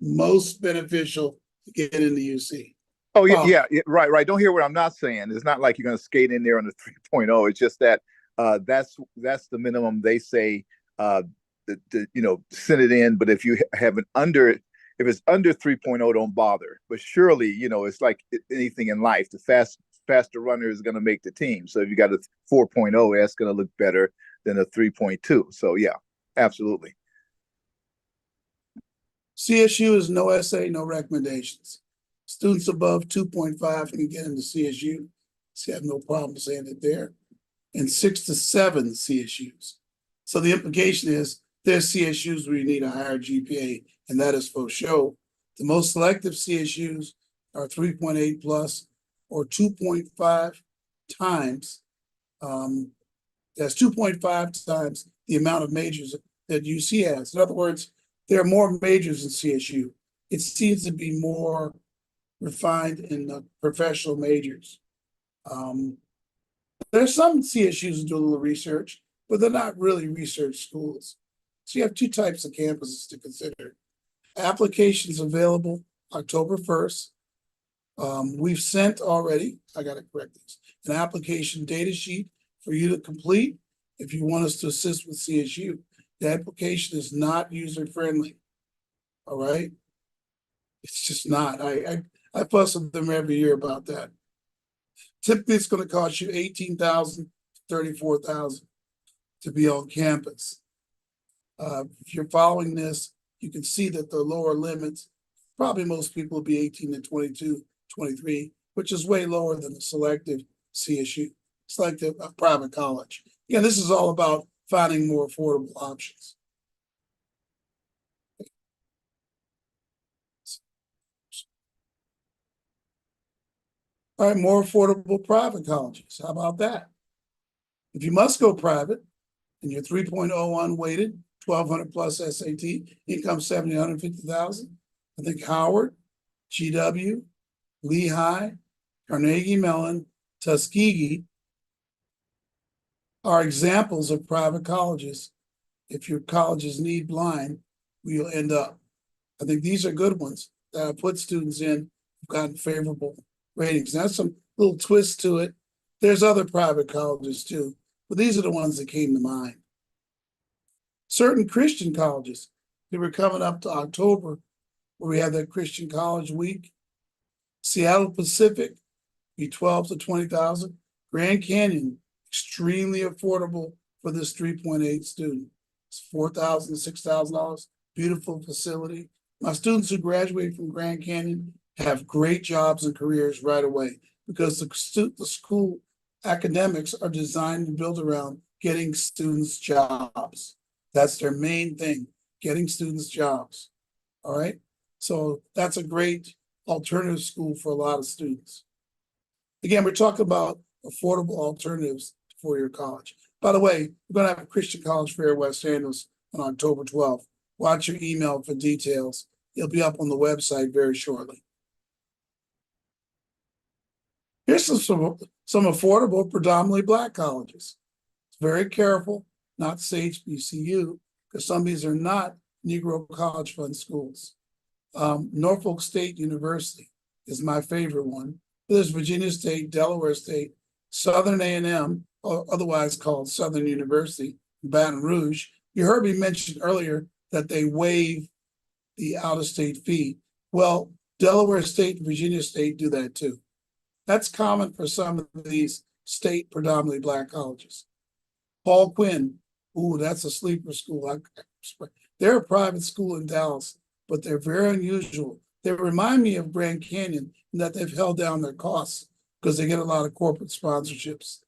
S1: most beneficial to get into UC.
S6: Oh, yeah, right. Don't hear what I'm not saying. It's not like you're going to skate in there on the 3.0. It's just that that's the minimum they say send it in. But if you have if it's under 3.0, don't bother. But surely, it's like anything in life. The faster runner is going to make the team. So if you got a 4.0, that's going to look better than a 3.2. So yeah, absolutely.
S1: CSU is no essay, no recommendations. Students above 2.5 can get into CSU. So I have no problem saying it there. And 6 to 7 CSUs. So the implication is there's CSUs where you need a higher GPA, and that is for show. The most selective CSUs are 3.8 plus or 2.5 times. That's 2.5 times the amount of majors that UC has. In other words, there are more majors in CSU. it seems to be more refined in the professional majors. There's some CSUs that do a little research, but they're not really research schools. So you have two types of campuses to consider. Applications available October 1st. We've sent already, I gotta correct this, an application data sheet for you to complete if you want us to assist with CSU. The application is not user-friendly. All right? It's just not. I fuss with them every year about that. Typically, it's gonna cost you $18,000 to $34,000 to be on campus. If you're following this, you can see that the lower limits, probably most people will be 18 to 22, 23, which is way lower than the selective CSU. It's like a private college. Yeah, this is all about finding more affordable options. All right, more affordable private colleges. How about that? If you must go private and you're 3.0 unweighted, 1,200 plus SAT, income 750,000, I think Howard, GW, Lehigh, Carnegie Mellon, Tuskegee are examples of private colleges. If your college is need blind, where you'll end up. I think these are good ones that I put students in who've gotten favorable ratings. That's some little twist to it. There's other private colleges too, but these are the ones that came to mind. Certain Christian colleges, they were coming up to October where we have that Christian College Week. Seattle Pacific, be 12 to 20,000. Grand Canyon, extremely affordable for this 3.8 student. It's $4,000 to $6,000. Beautiful facility. My students who graduate from Grand Canyon have great jobs and careers right away because the school academics are designed and built around getting students jobs. That's their main thing, getting students jobs. All right. So that's a great alternative school for a lot of students. Again, we're talking about affordable alternatives for your college. By the way, we're going to have a Christian College Fair at West Angeles on October 12th. Watch your email for details. It'll be up on the website very shortly. Here's some affordable, predominantly Black colleges. Very careful not to say HBCU, because some of these are not Negro College Fund schools. Norfolk State University is my favorite one. There's Virginia State, Delaware State, Southern A&M, or otherwise called Southern University, Baton Rouge. You heard me mention earlier that they waive the out-of-state fee. Well, Delaware State and Virginia State do that too. That's common for some of these state predominantly Black colleges. Paul Quinn, ooh, that's a sleeper school. They're a private school in Dallas, but they're very unusual. They remind me of Grand Canyon in that they've held down their costs because they get a lot of corporate sponsorships.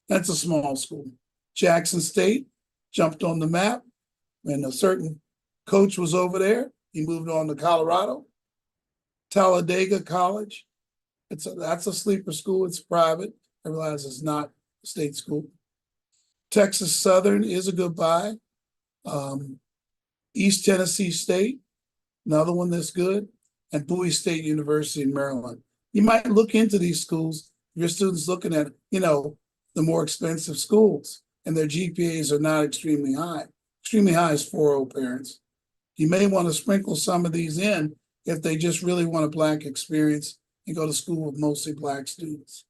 S1: That's a small school. Jackson State jumped on the map when a certain coach was over there. He moved on to Colorado. Talladega College, that's a sleeper school. It's private. I realize it's not a state school. Texas Southern is a good buy. East Tennessee State, another one that's good, and Bowie State University in Maryland. You might look into these schools if your students looking at, the more expensive schools and their GPAs are not extremely high. Extremely high is 4.0 parents. You may want to sprinkle some of these in if they just really want a Black experience and go to school with mostly Black students.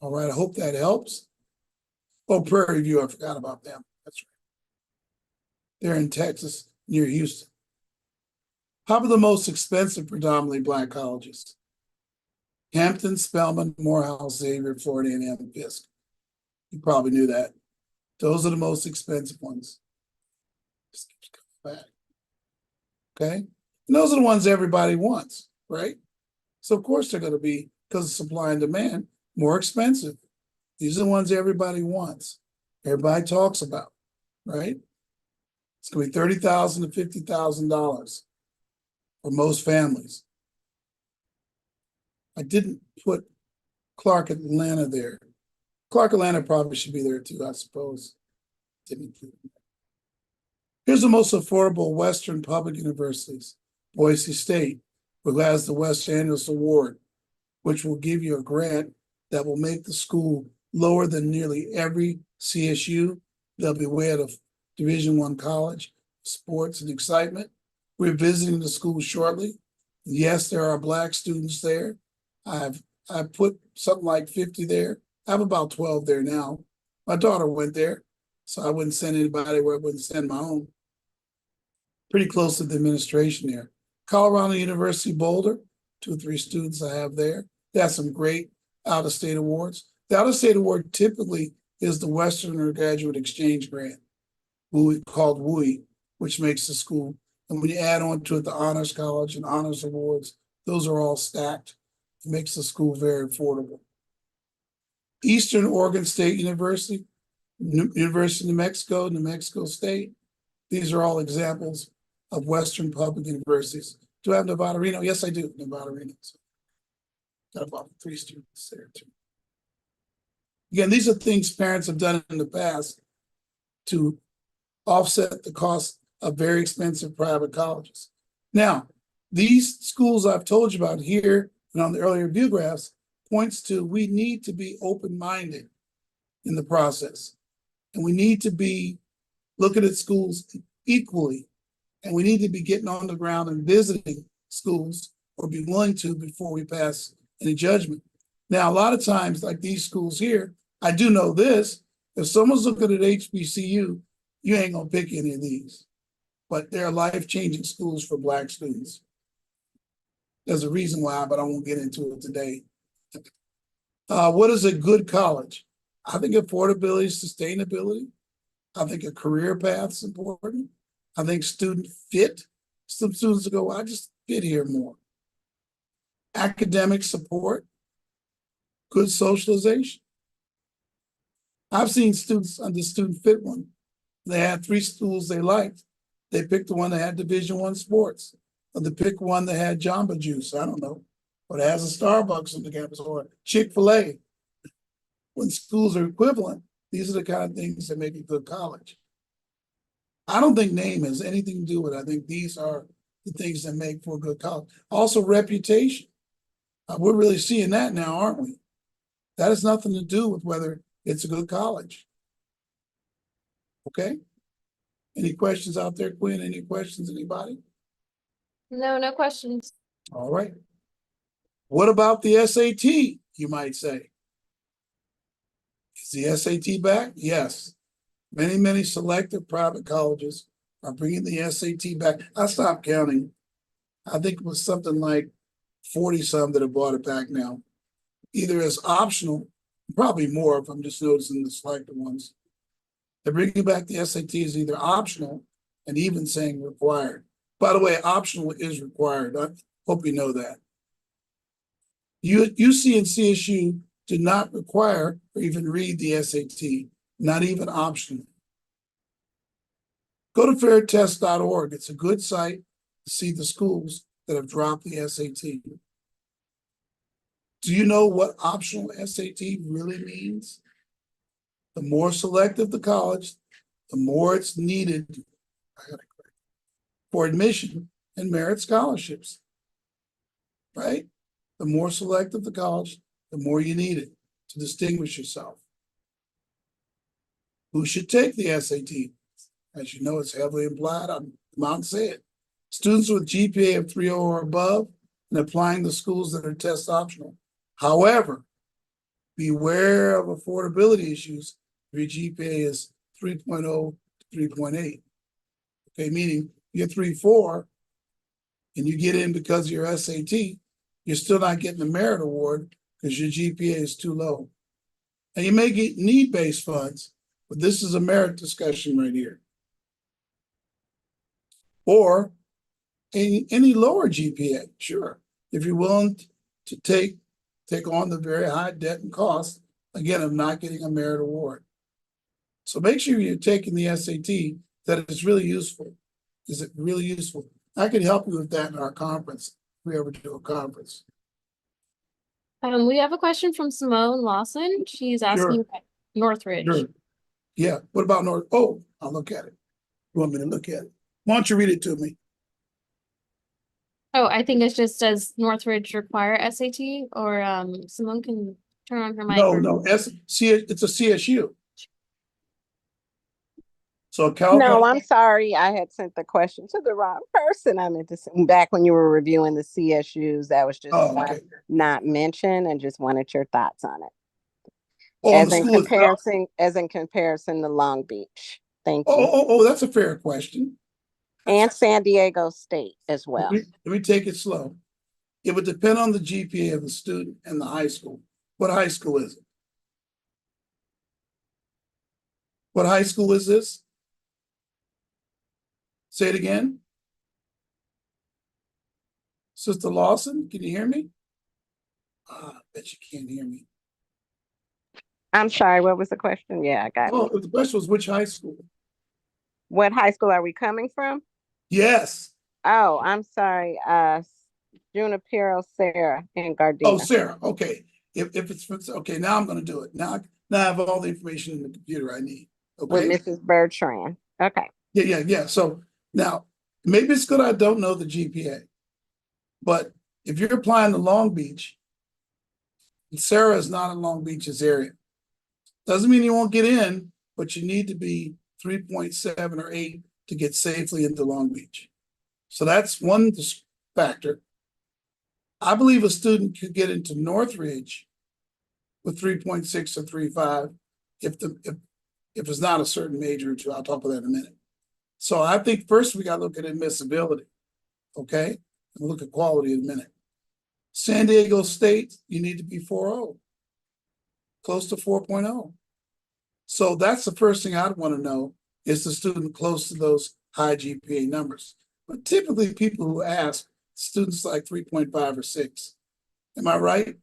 S1: All right, I hope that helps. Oh, Prairie View, I forgot about them. That's right. They're in Texas, near Houston. How about the most expensive predominantly Black colleges? Hampton, Spelman, Morehouse, Xavier, Florida A&M, Fisk. You probably knew that. Those are the most expensive ones. Just keeps coming back. Okay? And those are the ones everybody wants, right? So of course they're going to be, because of supply and demand, more expensive. These are the ones everybody wants. Everybody talks about, right? It's going to be $30,000 to $50,000 for most families. I didn't put Clark Atlanta there. Clark Atlanta probably should be there too, I suppose. Didn't include it. Here's the most affordable Western public universities. Boise State, who has the West Angeles Award, which will give you a grant that will make the school lower than nearly every CSU. They'll be way out of Division I college, sports and excitement. We're visiting the school shortly. Yes, there are Black students there. I've put something like 50 there. I have about 12 there now. My daughter went there, so I wouldn't send anybody where I wouldn't send my own. Pretty close to the administration there. Colorado University Boulder, 2 or 3 students I have there. They have some great out-of-state awards. The out-of-state award typically is the Western Undergraduate Exchange Grant, called WUI, which makes the school. And when you add on to it the Honors College and Honors Awards, those are all stacked. It makes the school very affordable. Eastern Oregon State University, University of New Mexico State. These are all examples of Western public universities. Do I have Nevada Reno? Yes, I do, Nevada Reno. So got about 3 students there too. Again, these are things parents have done in the past to offset the cost of very expensive private colleges. Now, these schools I've told you about here and on the earlier view graphs points to we need to be open-minded in the process. And we need to be looking at schools equally. And we need to be getting on the ground and visiting schools or be willing to before we pass any judgment. Now, a lot of times, like these schools here, I do know this, if someone's looking at HBCU, you ain't gonna pick any of these. But they're life-changing schools for Black students. There's a reason why, but I won't get into it today. What is a good college? I think affordability, sustainability. I think a career path is important. I think student fit. Some students go, well, I just fit here more. Academic support, good socialization. I've seen students on the student fit one. They had 3 schools they liked. They picked the one that had Division I sports, or they picked one that had Jamba Juice. I don't know, or it has a Starbucks on the campus, or Chick-fil-A. When schools are equivalent, these are the kind of things that make a good college. I don't think name has anything to do with it. I think these are the things that make for a good college. Also, reputation. We're really seeing that now, aren't we? That has nothing to do with whether it's a good college. Okay? Any questions out there, Quinn? Any questions, anybody?
S7: No, no questions.
S1: All right. What about the SAT, you might say? Is the SAT back? Yes. Many selective private colleges are bringing the SAT back. I stopped counting. I think it was something like 40 some that have brought it back now. Either as optional, probably more if I'm just noticing the selected ones. They're bringing back the SAT as either optional and even saying required. By the way, optional is required. I hope you know that. UC and CSU do not require or even read the SAT, not even optional. Go to fairtest.org. It's a good site to see the schools that have dropped the SAT. Do you know what optional SAT really means? The more selective the college, the more it's needed for admission and merit scholarships, right? The more selective the college, the more you need it to distinguish yourself. Who should take the SAT? As you know, it's heavily implied. I'm not saying it. Students with GPA of 3.0 or above and applying to schools that are test optional. However, beware of affordability issues if your GPA is 3.0 to 3.8. Okay, meaning you get 3.4 and you get in because of your SAT, you're still not getting the merit award because your GPA is too low. And you may get need-based funds, but this is a merit discussion right here. Or any lower GPA, sure. If you're willing to take on the very high debt and cost, again, of not getting a merit award. So make sure you're taking the SAT, that it's really useful. Is it really useful? I can help you with that in our conference, if we ever do a conference.
S7: We have a question from Simone Lawson. She's asking about Northridge.
S1: Sure. Yeah, what about North? Oh, I'll look at it. You want me to look at it? Why don't you read it to me?
S7: Oh, I think it's just does Northridge require SAT or Simone can turn on her mic.
S1: No,
S7: or-
S1: no, it's a CSU. So Cal.
S4: No, I'm sorry. I had sent the question to the wrong person. I meant to send back when you were reviewing the CSUs. That was just
S1: Oh,
S4: one
S1: okay.
S4: not mentioned, and just wanted your thoughts on it.
S1: Oh, on
S4: As
S1: the
S4: in
S1: school itself?
S4: comparison to Long Beach. Thank
S1: Oh,
S4: you.
S1: that's a fair question.
S4: And San Diego State as
S1: Let
S4: well.
S1: me, let me take it slow. It would depend on the GPA of the student and the high school. What high school is it? What high school is this? Say it again. Sister Lawson, can you hear me? I bet you can't hear me.
S4: I'm sorry, what was the question? Yeah, I got
S1: Oh,
S4: it.
S1: the question was which high school?
S4: What high school are we coming from?
S1: Yes.
S4: Oh, I'm sorry. Junipero Sarah in
S1: Oh,
S4: Gardena.
S1: Sarah. Okay. If it's okay, now I'm gonna do it. Now I have all the information in the computer I need.
S4: With
S1: Okay.
S4: Mrs. Bertrand. Okay.
S1: Yeah. So now maybe it's good I don't know the GPA, but if you're applying to Long Beach, Sarah is not in Long Beach's area. Doesn't mean you won't get in, but you need to be 3.7 or 8 to get safely into Long Beach. So that's one factor. I believe a student could get into Northridge with 3.6 or 3.5 if it's not a certain major or two. I'll talk about that in a minute. So I think first we got to look at admissibility, okay? And look at quality in a minute. San Diego State, you need to be 4.0, close to 4.0. So that's the first thing I'd want to know, is the student close to those high GPA numbers. But typically people who ask, students like 3.5 or 6. Am I right?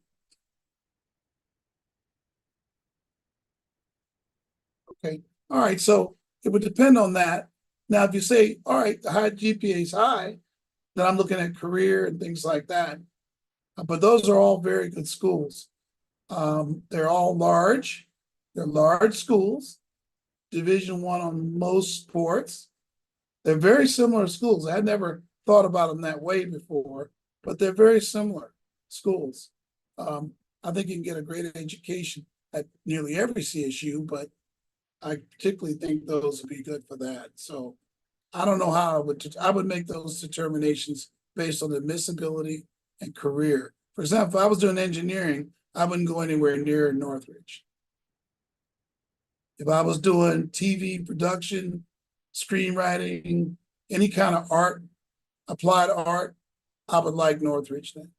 S1: Okay. All right. So it would depend on that. Now, if you say, all right, the high GPA is high, then I'm looking at career and things like that. But those are all very good schools. They're all large. They're large schools, Division I on most sports. They're very similar schools. I had never thought about them that way before, but they're very similar schools. I think you can get a great education at nearly every CSU, but I particularly think those would be good for that. So I don't know how I would make those determinations based on admissibility and career. For example, if I was doing engineering, I wouldn't go anywhere near Northridge. If I was doing TV production, screenwriting, any kind of art, applied art, I would like Northridge then.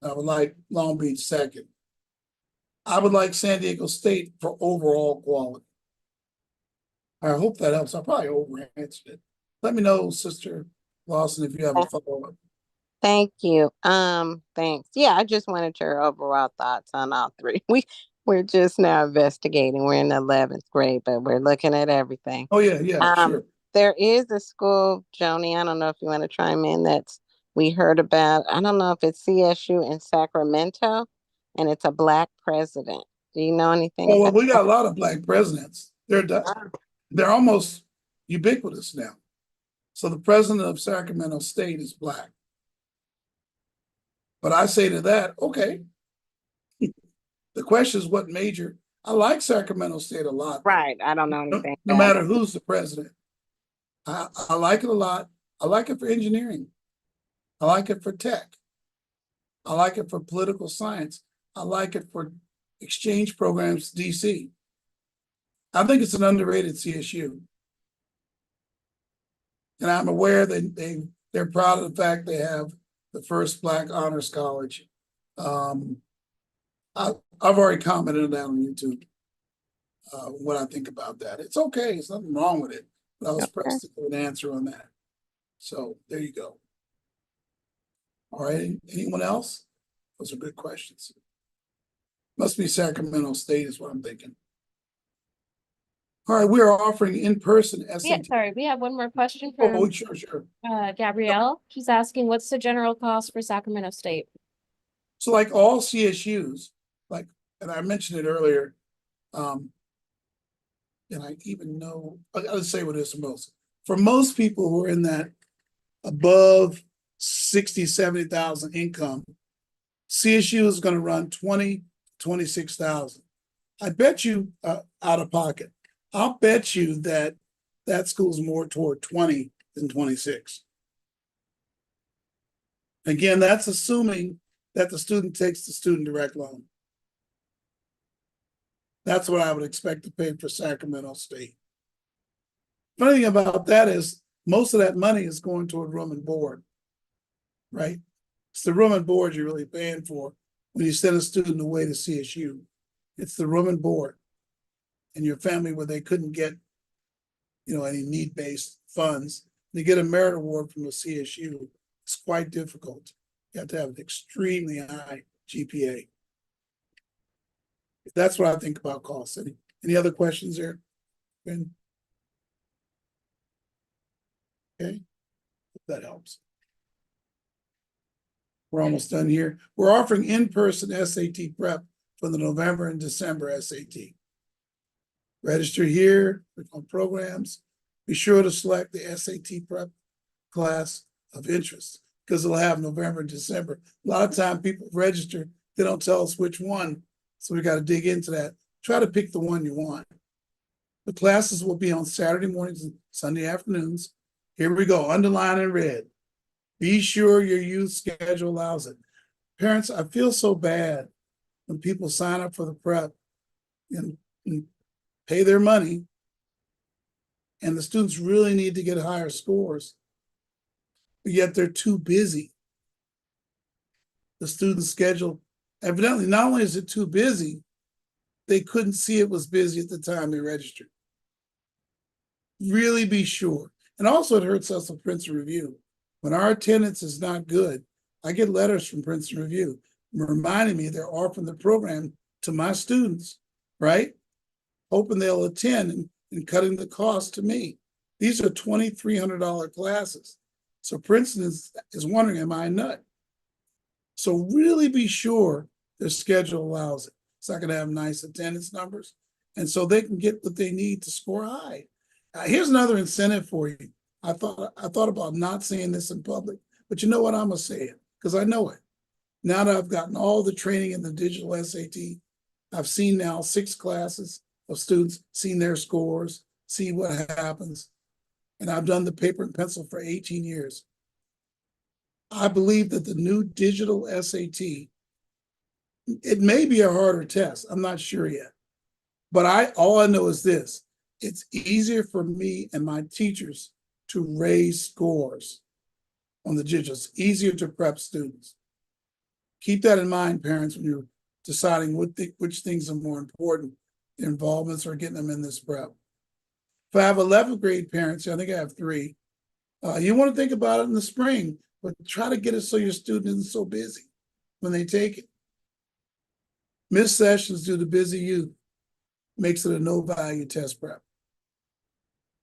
S1: I would like Long Beach second. I would like San Diego State for overall quality. I hope that helps. I probably over-answered it. Let me know, Sister Lawson, if you have a follow-up.
S4: Thank you. Thanks. Yeah, I just wanted your overall thoughts on all three. We're just now investigating. We're in the 11th grade, but we're looking at everything.
S1: Oh, yeah, sure.
S4: There is a school, Joni, I don't know if you want to chime in, we heard about. I don't know if it's CSU in Sacramento, and it's a Black president. Do you know anything
S1: Oh, well,
S4: about
S1: we got a lot of Black presidents. They're almost ubiquitous now. So the president of Sacramento State is Black. But I say to that, okay. The question is what major. I like Sacramento State a lot.
S4: Right. I don't know anything.
S1: No matter who's the president. I like it a lot. I like it for engineering. I like it for tech. I like it for political science. I like it for exchange programs, DC. I think it's an underrated CSU. And I'm aware that they're proud of the fact they have the first Black honors college. I've already commented on that on YouTube. What I think about that. It's okay. There's nothing wrong with it. But I was pressed to give an answer on that. So there you go. All right. Anyone else? Those are good questions. Must be Sacramento State is what I'm thinking. All right, we are offering in-person
S7: Yeah,
S1: SAT.
S7: sorry, we have one more question
S1: Oh,
S7: from
S1: sure.
S7: Gabrielle. She's asking, what's the general cost for Sacramento State?
S1: So like all CSUs, and I mentioned it earlier, and I even know, I'll say what it is for most. For most people who are in that above 60, 70,000 income. CSU is going to run 20, 26,000. I bet you out of pocket. I'll bet you that that school's more toward 20 than 26. Again, that's assuming that the student takes the student direct loan. That's what I would expect to pay for Sacramento State. Funny thing about that is most of that money is going toward room and board, right? It's the room and board you're really paying for when you send a student away to CSU. It's the room and board and your family where they couldn't get, any need-based funds. To get a merit award from the CSU, it's quite difficult. You have to have an extremely high GPA. That's what I think about costs. Any other questions there? Ben? Okay, hope that helps. We're almost done here. We're offering in-person SAT prep for the November and December SAT. Register here, click on programs. Be sure to select the SAT prep class of interest because it'll have November and December. A lot of time people register, they don't tell us which one. So we got to dig into that. Try to pick the one you want. The classes will be on Saturday mornings and Sunday afternoons. Here we go, underline in red. Be sure your youth schedule allows it. Parents, I feel so bad when people sign up for the prep and pay their money, and the students really need to get higher scores, but yet they're too busy. The student schedule, evidently, not only is it too busy, they couldn't see it was busy at the time they registered. Really be sure. And also it hurts us with Princeton Review. When our attendance is not good, I get letters from Princeton Review reminding me they're offering the program to my students, right? Hoping they'll attend and cutting the cost to me. These are $2,300 classes. So Princeton is wondering, am I a nut? So really be sure their schedule allows it. It's not going to have nice attendance numbers. And so they can get what they need to score high. Here's another incentive for you. I thought about not saying this in public, but you know what? I'm going to say it because I know it. Now that I've gotten all the training in the digital SAT, I've seen now 6 classes of students, seen their scores, see what happens. And I've done the paper and pencil for 18 years. I believe that the new digital SAT, it may be a harder test. I'm not sure yet. But all I know is this. It's easier for me and my teachers to raise scores on the digital. It's easier to prep students. Keep that in mind, parents, when you're deciding which things are more important, the involvements or getting them in this prep. If I have 11th grade parents, I think I have 3, you want to think about it in the spring, but try to get it so your student isn't so busy when they take it. Missed sessions due to busy youth makes it a no-value test prep.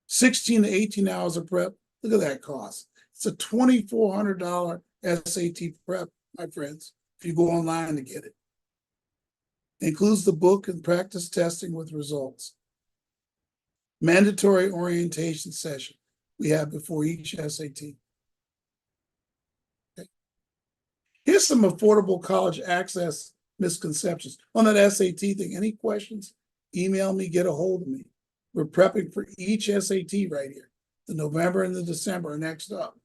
S1: 16 to 18 hours of prep, look at that cost. It's a $2,400 SAT prep, my friends, if you go online to get it. It includes the book and practice testing with results. Mandatory orientation session we have before each SAT. Okay. Here's some affordable college access misconceptions. On that SAT thing, any questions? Email me, get a hold of me. We're prepping for each SAT right here. The November and the December are next up.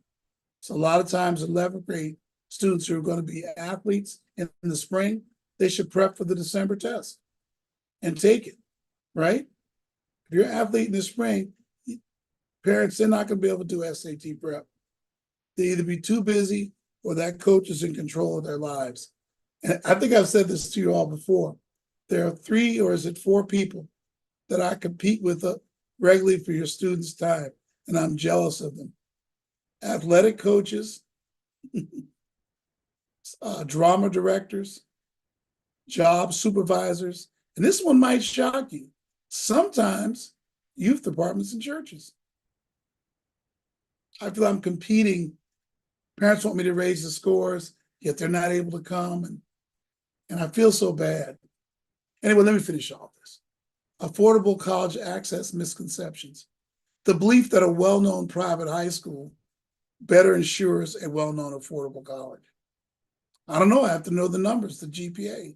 S1: So a lot of times 11th grade students who are going to be athletes in the spring, they should prep for the December test and take it, right? If you're an athlete in the spring, parents, they're not going to be able to do SAT prep. They either be too busy or that coach is in control of their lives. And I think I've said this to you all before. There are 3 or is it 4 people that I compete with regularly for your students' time, and I'm jealous of them. Athletic coaches, drama directors, job supervisors, and this one might shock you. Sometimes youth departments and churches. I feel I'm competing. Parents want me to raise the scores, yet they're not able to come, and I feel so bad. Anyway, let me finish off this. Affordable college access misconceptions. The belief that a well-known private high school better ensures a well-known affordable college? I don't know. I have to know the numbers, the GPA.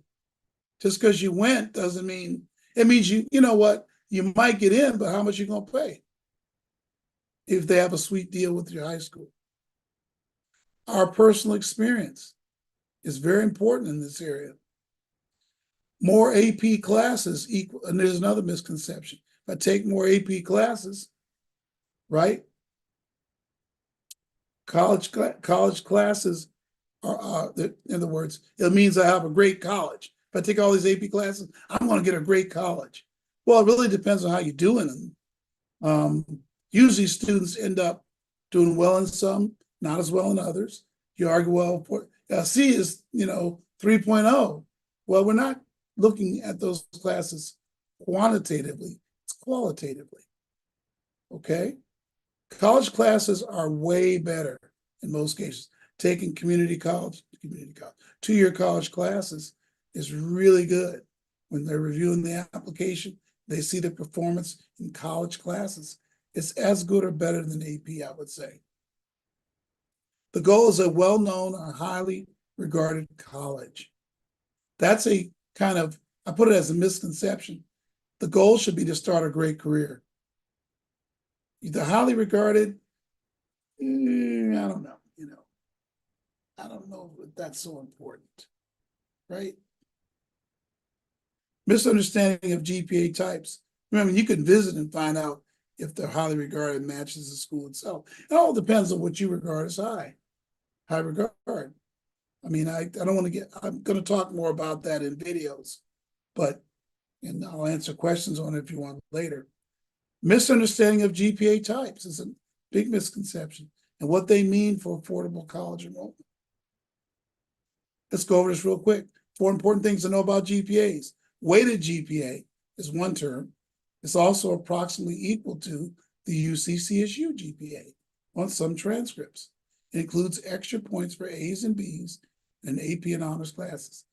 S1: Just because you went doesn't mean, it means you know what, you might get in, but how much you gonna pay if they have a sweet deal with your high school? Our personal experience is very important in this area. More AP classes equal, and there's another misconception. If I take more AP classes, right? College classes are, in other words, it means I have a great college. If I take all these AP classes, I'm going to get a great college. Well, it really depends on how you're doing them. Usually students end up doing well in some, not as well in others. You argue, well, C is, 3.0. Well, we're not looking at those classes quantitatively, it's qualitatively. Okay? College classes are way better in most cases. Taking community college, 2-year college classes is really good. When they're reviewing the application, they see the performance in college classes. It's as good or better than AP, I would say. The goal is a well-known or highly regarded college. That's a kind of, I put it as a misconception. The goal should be to start a great career. Either highly regarded, I don't know, I don't know if that's so important, right? Misunderstanding of GPA types. Remember, you can visit and find out if they're highly regarded matches the school itself. It all depends on what you regard as high regard. I mean, I don't want to get, I'm going to talk more about that in videos, and I'll answer questions on it if you want later. Misunderstanding of GPA types is a big misconception and what they mean for affordable college enrollment. Let's go over this real quick. 4 important things to know about GPAs. Weighted GPA is one term. It's also approximately equal to the UC-CSU GPA on some transcripts. It includes extra points for A's and B's in AP and honors classes,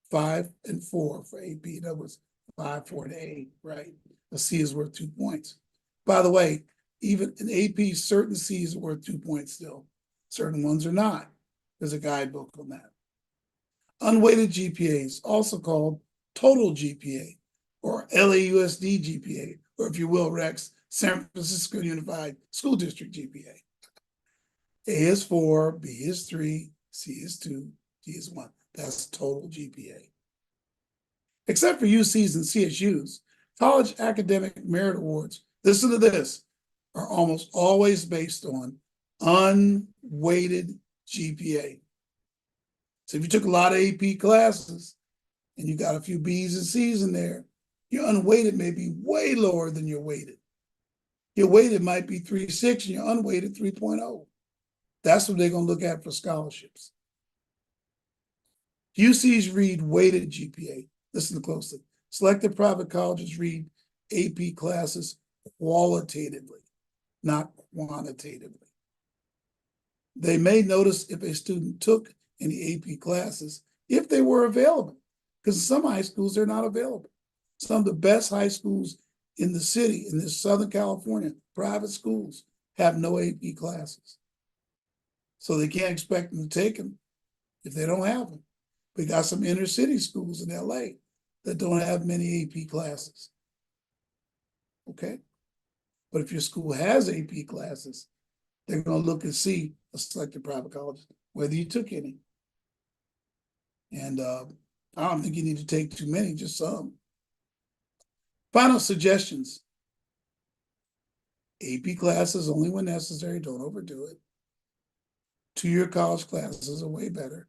S1: 5 and 4 for AP. In other words, 5, 4, and 8, right? A C is worth 2 points. By the way, even in AP, certain C's are worth 2 points still. Certain ones are not. There's a guidebook on that. Unweighted GPAs, also called total GPA or LAUSD GPA, or if you will, Rex, San Francisco Unified School District GPA. A is 4, B is 3, C is 2, D is 1. That's total GPA. Except for UCs and CSUs, college academic merit awards, listen to this, are almost always based on unweighted GPA. So if you took a lot of AP classes and you got a few B's and C's in there, your unweighted may be way lower than your weighted. Your weighted might be 3.6 and your unweighted 3.0. That's what they're going to look at for scholarships. UCs read weighted GPA. Listen closely. Selected private colleges read AP classes qualitatively, not quantitatively. They may notice if a student took any AP classes, if they were available, because some high schools, they're not available. Some of the best high schools in the city, in this Southern California, private schools, have no AP classes. So they can't expect them to take them if they don't have them. We got some inner city schools in LA that don't have many AP classes. Okay? But if your school has AP classes, they're going to look and see a selected private college, whether you took any. And I don't think you need to take too many, just some. Final suggestions. AP classes only when necessary, don't overdo it. 2-year college classes are way better.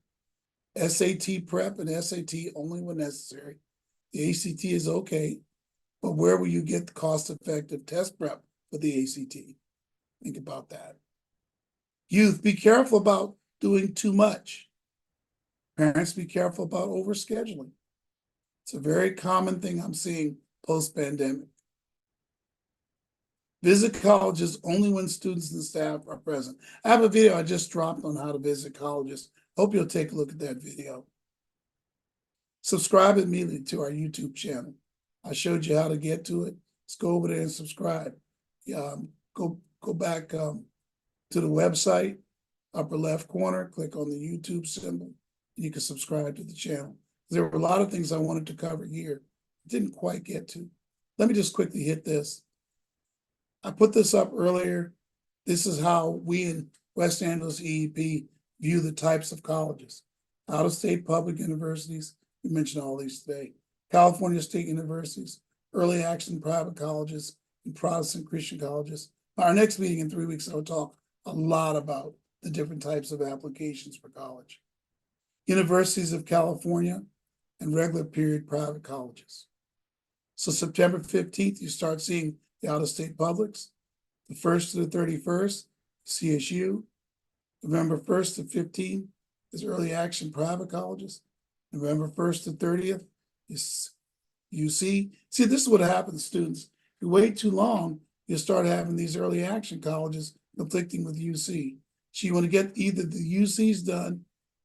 S1: SAT prep and SAT only when necessary. The ACT is okay, but where will you get the cost-effective test prep for the ACT? Think about that. Youth, be careful about doing too much. Parents, be careful about overscheduling. It's a very common thing I'm seeing post-pandemic. Visit colleges only when students and staff are present. I have a video I just dropped on how to visit colleges. Hope you'll take a look at that video. Subscribe immediately to our YouTube channel. I showed you how to get to it. Let's go over there and subscribe. Go back to the website upper left corner, click on the YouTube symbol, and you can subscribe to the channel. There were a lot of things I wanted to cover here, didn't quite get to. Let me just quickly hit this. I put this up earlier. This is how we in West Angeles EEP view the types of colleges. Out-of-state public universities, we mentioned all these today. California state universities, early action private colleges, and Protestant Christian colleges. Our next meeting in 3 weeks, I'll talk a lot about the different types of applications for college. Universities of California and regular period private colleges. So September 15th, you start seeing the out-of-state publics. The 1st to the 31st, CSU. November 1st to 15th is early action private colleges. November 1st to 30th is UC. See, this is what happens, students. If you wait too long, you'll start having these early action colleges conflicting with UC. So you want to get either the UCs done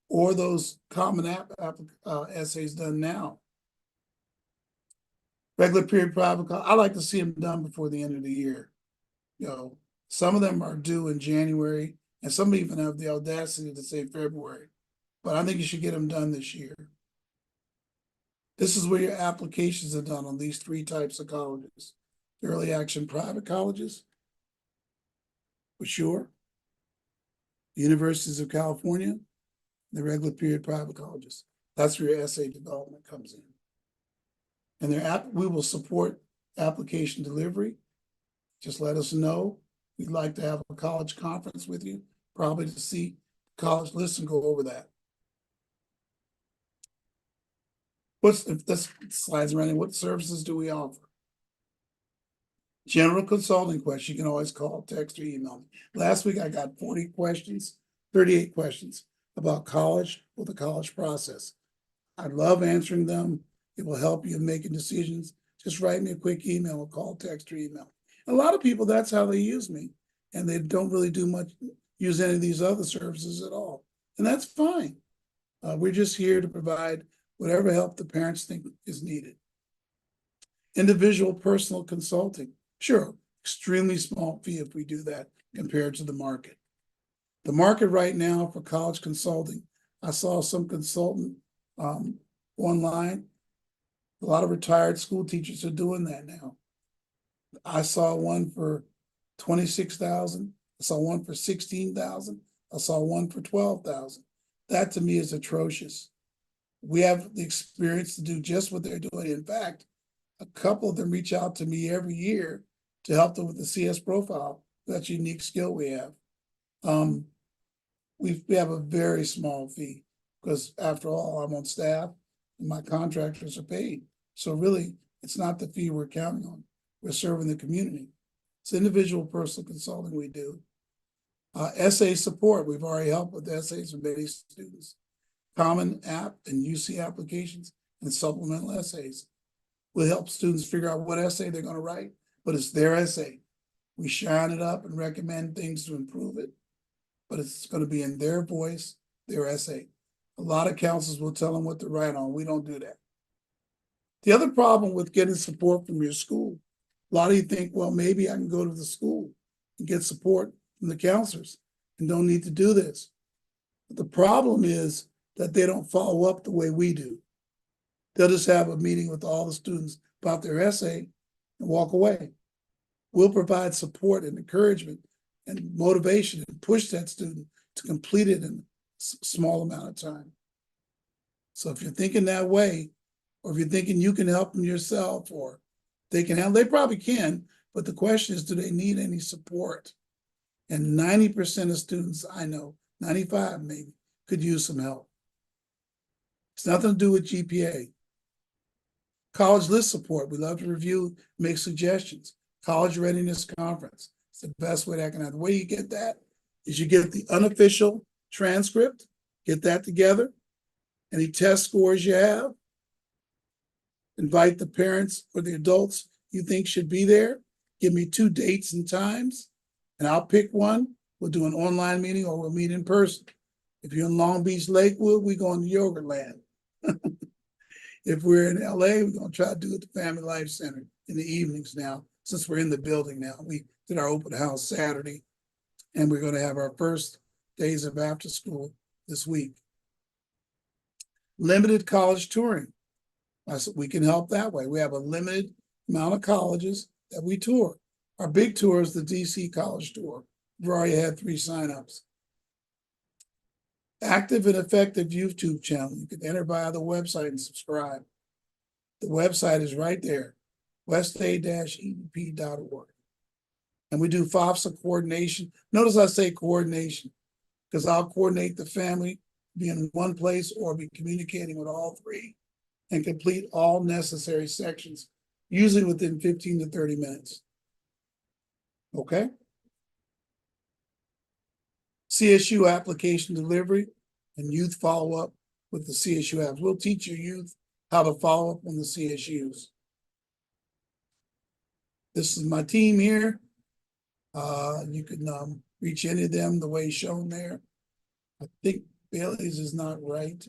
S1: or those common essays done now. Regular period private college, I like to see them done before the end of the year. You know, some of them are due in January, and some even have the audacity to say February. But I think you should get them done this year. This is where your applications are done on these 3 types of colleges. Early action private colleges, for sure. Universities of California, the regular period private colleges. That's where your essay development comes in. And we will support application delivery. Just let us know. We'd like to have a college conference with you, probably to see college lists and go over that. If this slide's running, what services do we offer? General consulting questions, you can always call, text, or email me. Last week I got 38 questions about college or the college process. I love answering them. It will help you in making decisions. Just write me a quick email or call, text, or email. A lot of people, that's how they use me. And they don't really use any of these other services at all. And that's fine. We're just here to provide whatever help the parents think is needed. Individual personal consulting. Sure, extremely small fee if we do that compared to the market. The market right now for college consulting, I saw some consultant online. A lot of retired school teachers are doing that now. I saw one for $26,000. I saw one for $16,000. I saw one for $12,000. That to me is atrocious. We have the experience to do just what they're doing. In fact, a couple of them reach out to me every year to help them with the CS profile. That's a unique skill we have. We have a very small fee because after all, I'm on staff and my contractors are paid. So really, it's not the fee we're counting on. We're serving the community. It's individual personal consulting we do. Essay support, we've already helped with essays for many students. Common App and UC applications and supplemental essays. We'll help students figure out what essay they're going to write, but it's their essay. We shine it up and recommend things to improve it, but it's going to be in their voice, their essay. A lot of counselors will tell them what to write on. We don't do that. The other problem with getting support from your school, a lot of you think, well, maybe I can go to the school and get support from the counselors and don't need to do this. But the problem is that they don't follow up the way we do. They'll just have a meeting with all the students about their essay and walk away. We'll provide support and encouragement and motivation and push that student to complete it in a small amount of time. So if you're thinking that way, or if you're thinking you can help them yourself, or they can help, they probably can, but the question is, do they need any support? And 90% of students I know, 95 maybe, could use some help. It's nothing to do with GPA. College list support, we love to review, make suggestions. College readiness conference, it's the best way that can happen. The way you get that is you get the unofficial transcript, get that together, any test scores you have, invite the parents or the adults you think should be there, give me 2 dates and times, and I'll pick one. We'll do an online meeting or we'll meet in person. If you're in Long Beach, Lakewood, we're going to Yoga Land. If we're in LA, we're going to try to do it at the Family Life Center in the evenings now, since we're in the building now. We did our open house Saturday, and we're going to have our first days of after school this week. Limited college touring. We can help that way. We have a limited amount of colleges that we tour. Our big tour is the DC College Tour. We've already had 3 signups. Active and effective YouTube channel. You can enter via the website and subscribe. The website is right there, westa-edp.org. And we do FOFSA coordination. Notice I say coordination because I'll coordinate the family, be in one place or be communicating with all 3 and complete all necessary sections, usually within 15 to 30 minutes. Okay? CSU application delivery and youth follow-up with the CSU apps. We'll teach your youth how to follow up on the CSUs. This is my team here. You can reach any of them the way shown there. I think Bailey's is not right,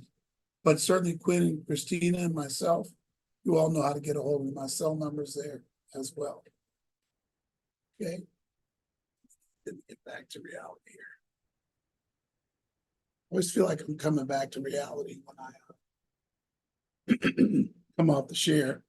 S1: but certainly Quinn and Christina and myself, you all know how to get a hold of me. My cell number's there as well. Okay. Let me get back to reality here. I always feel like I'm coming back to reality when I come off the share.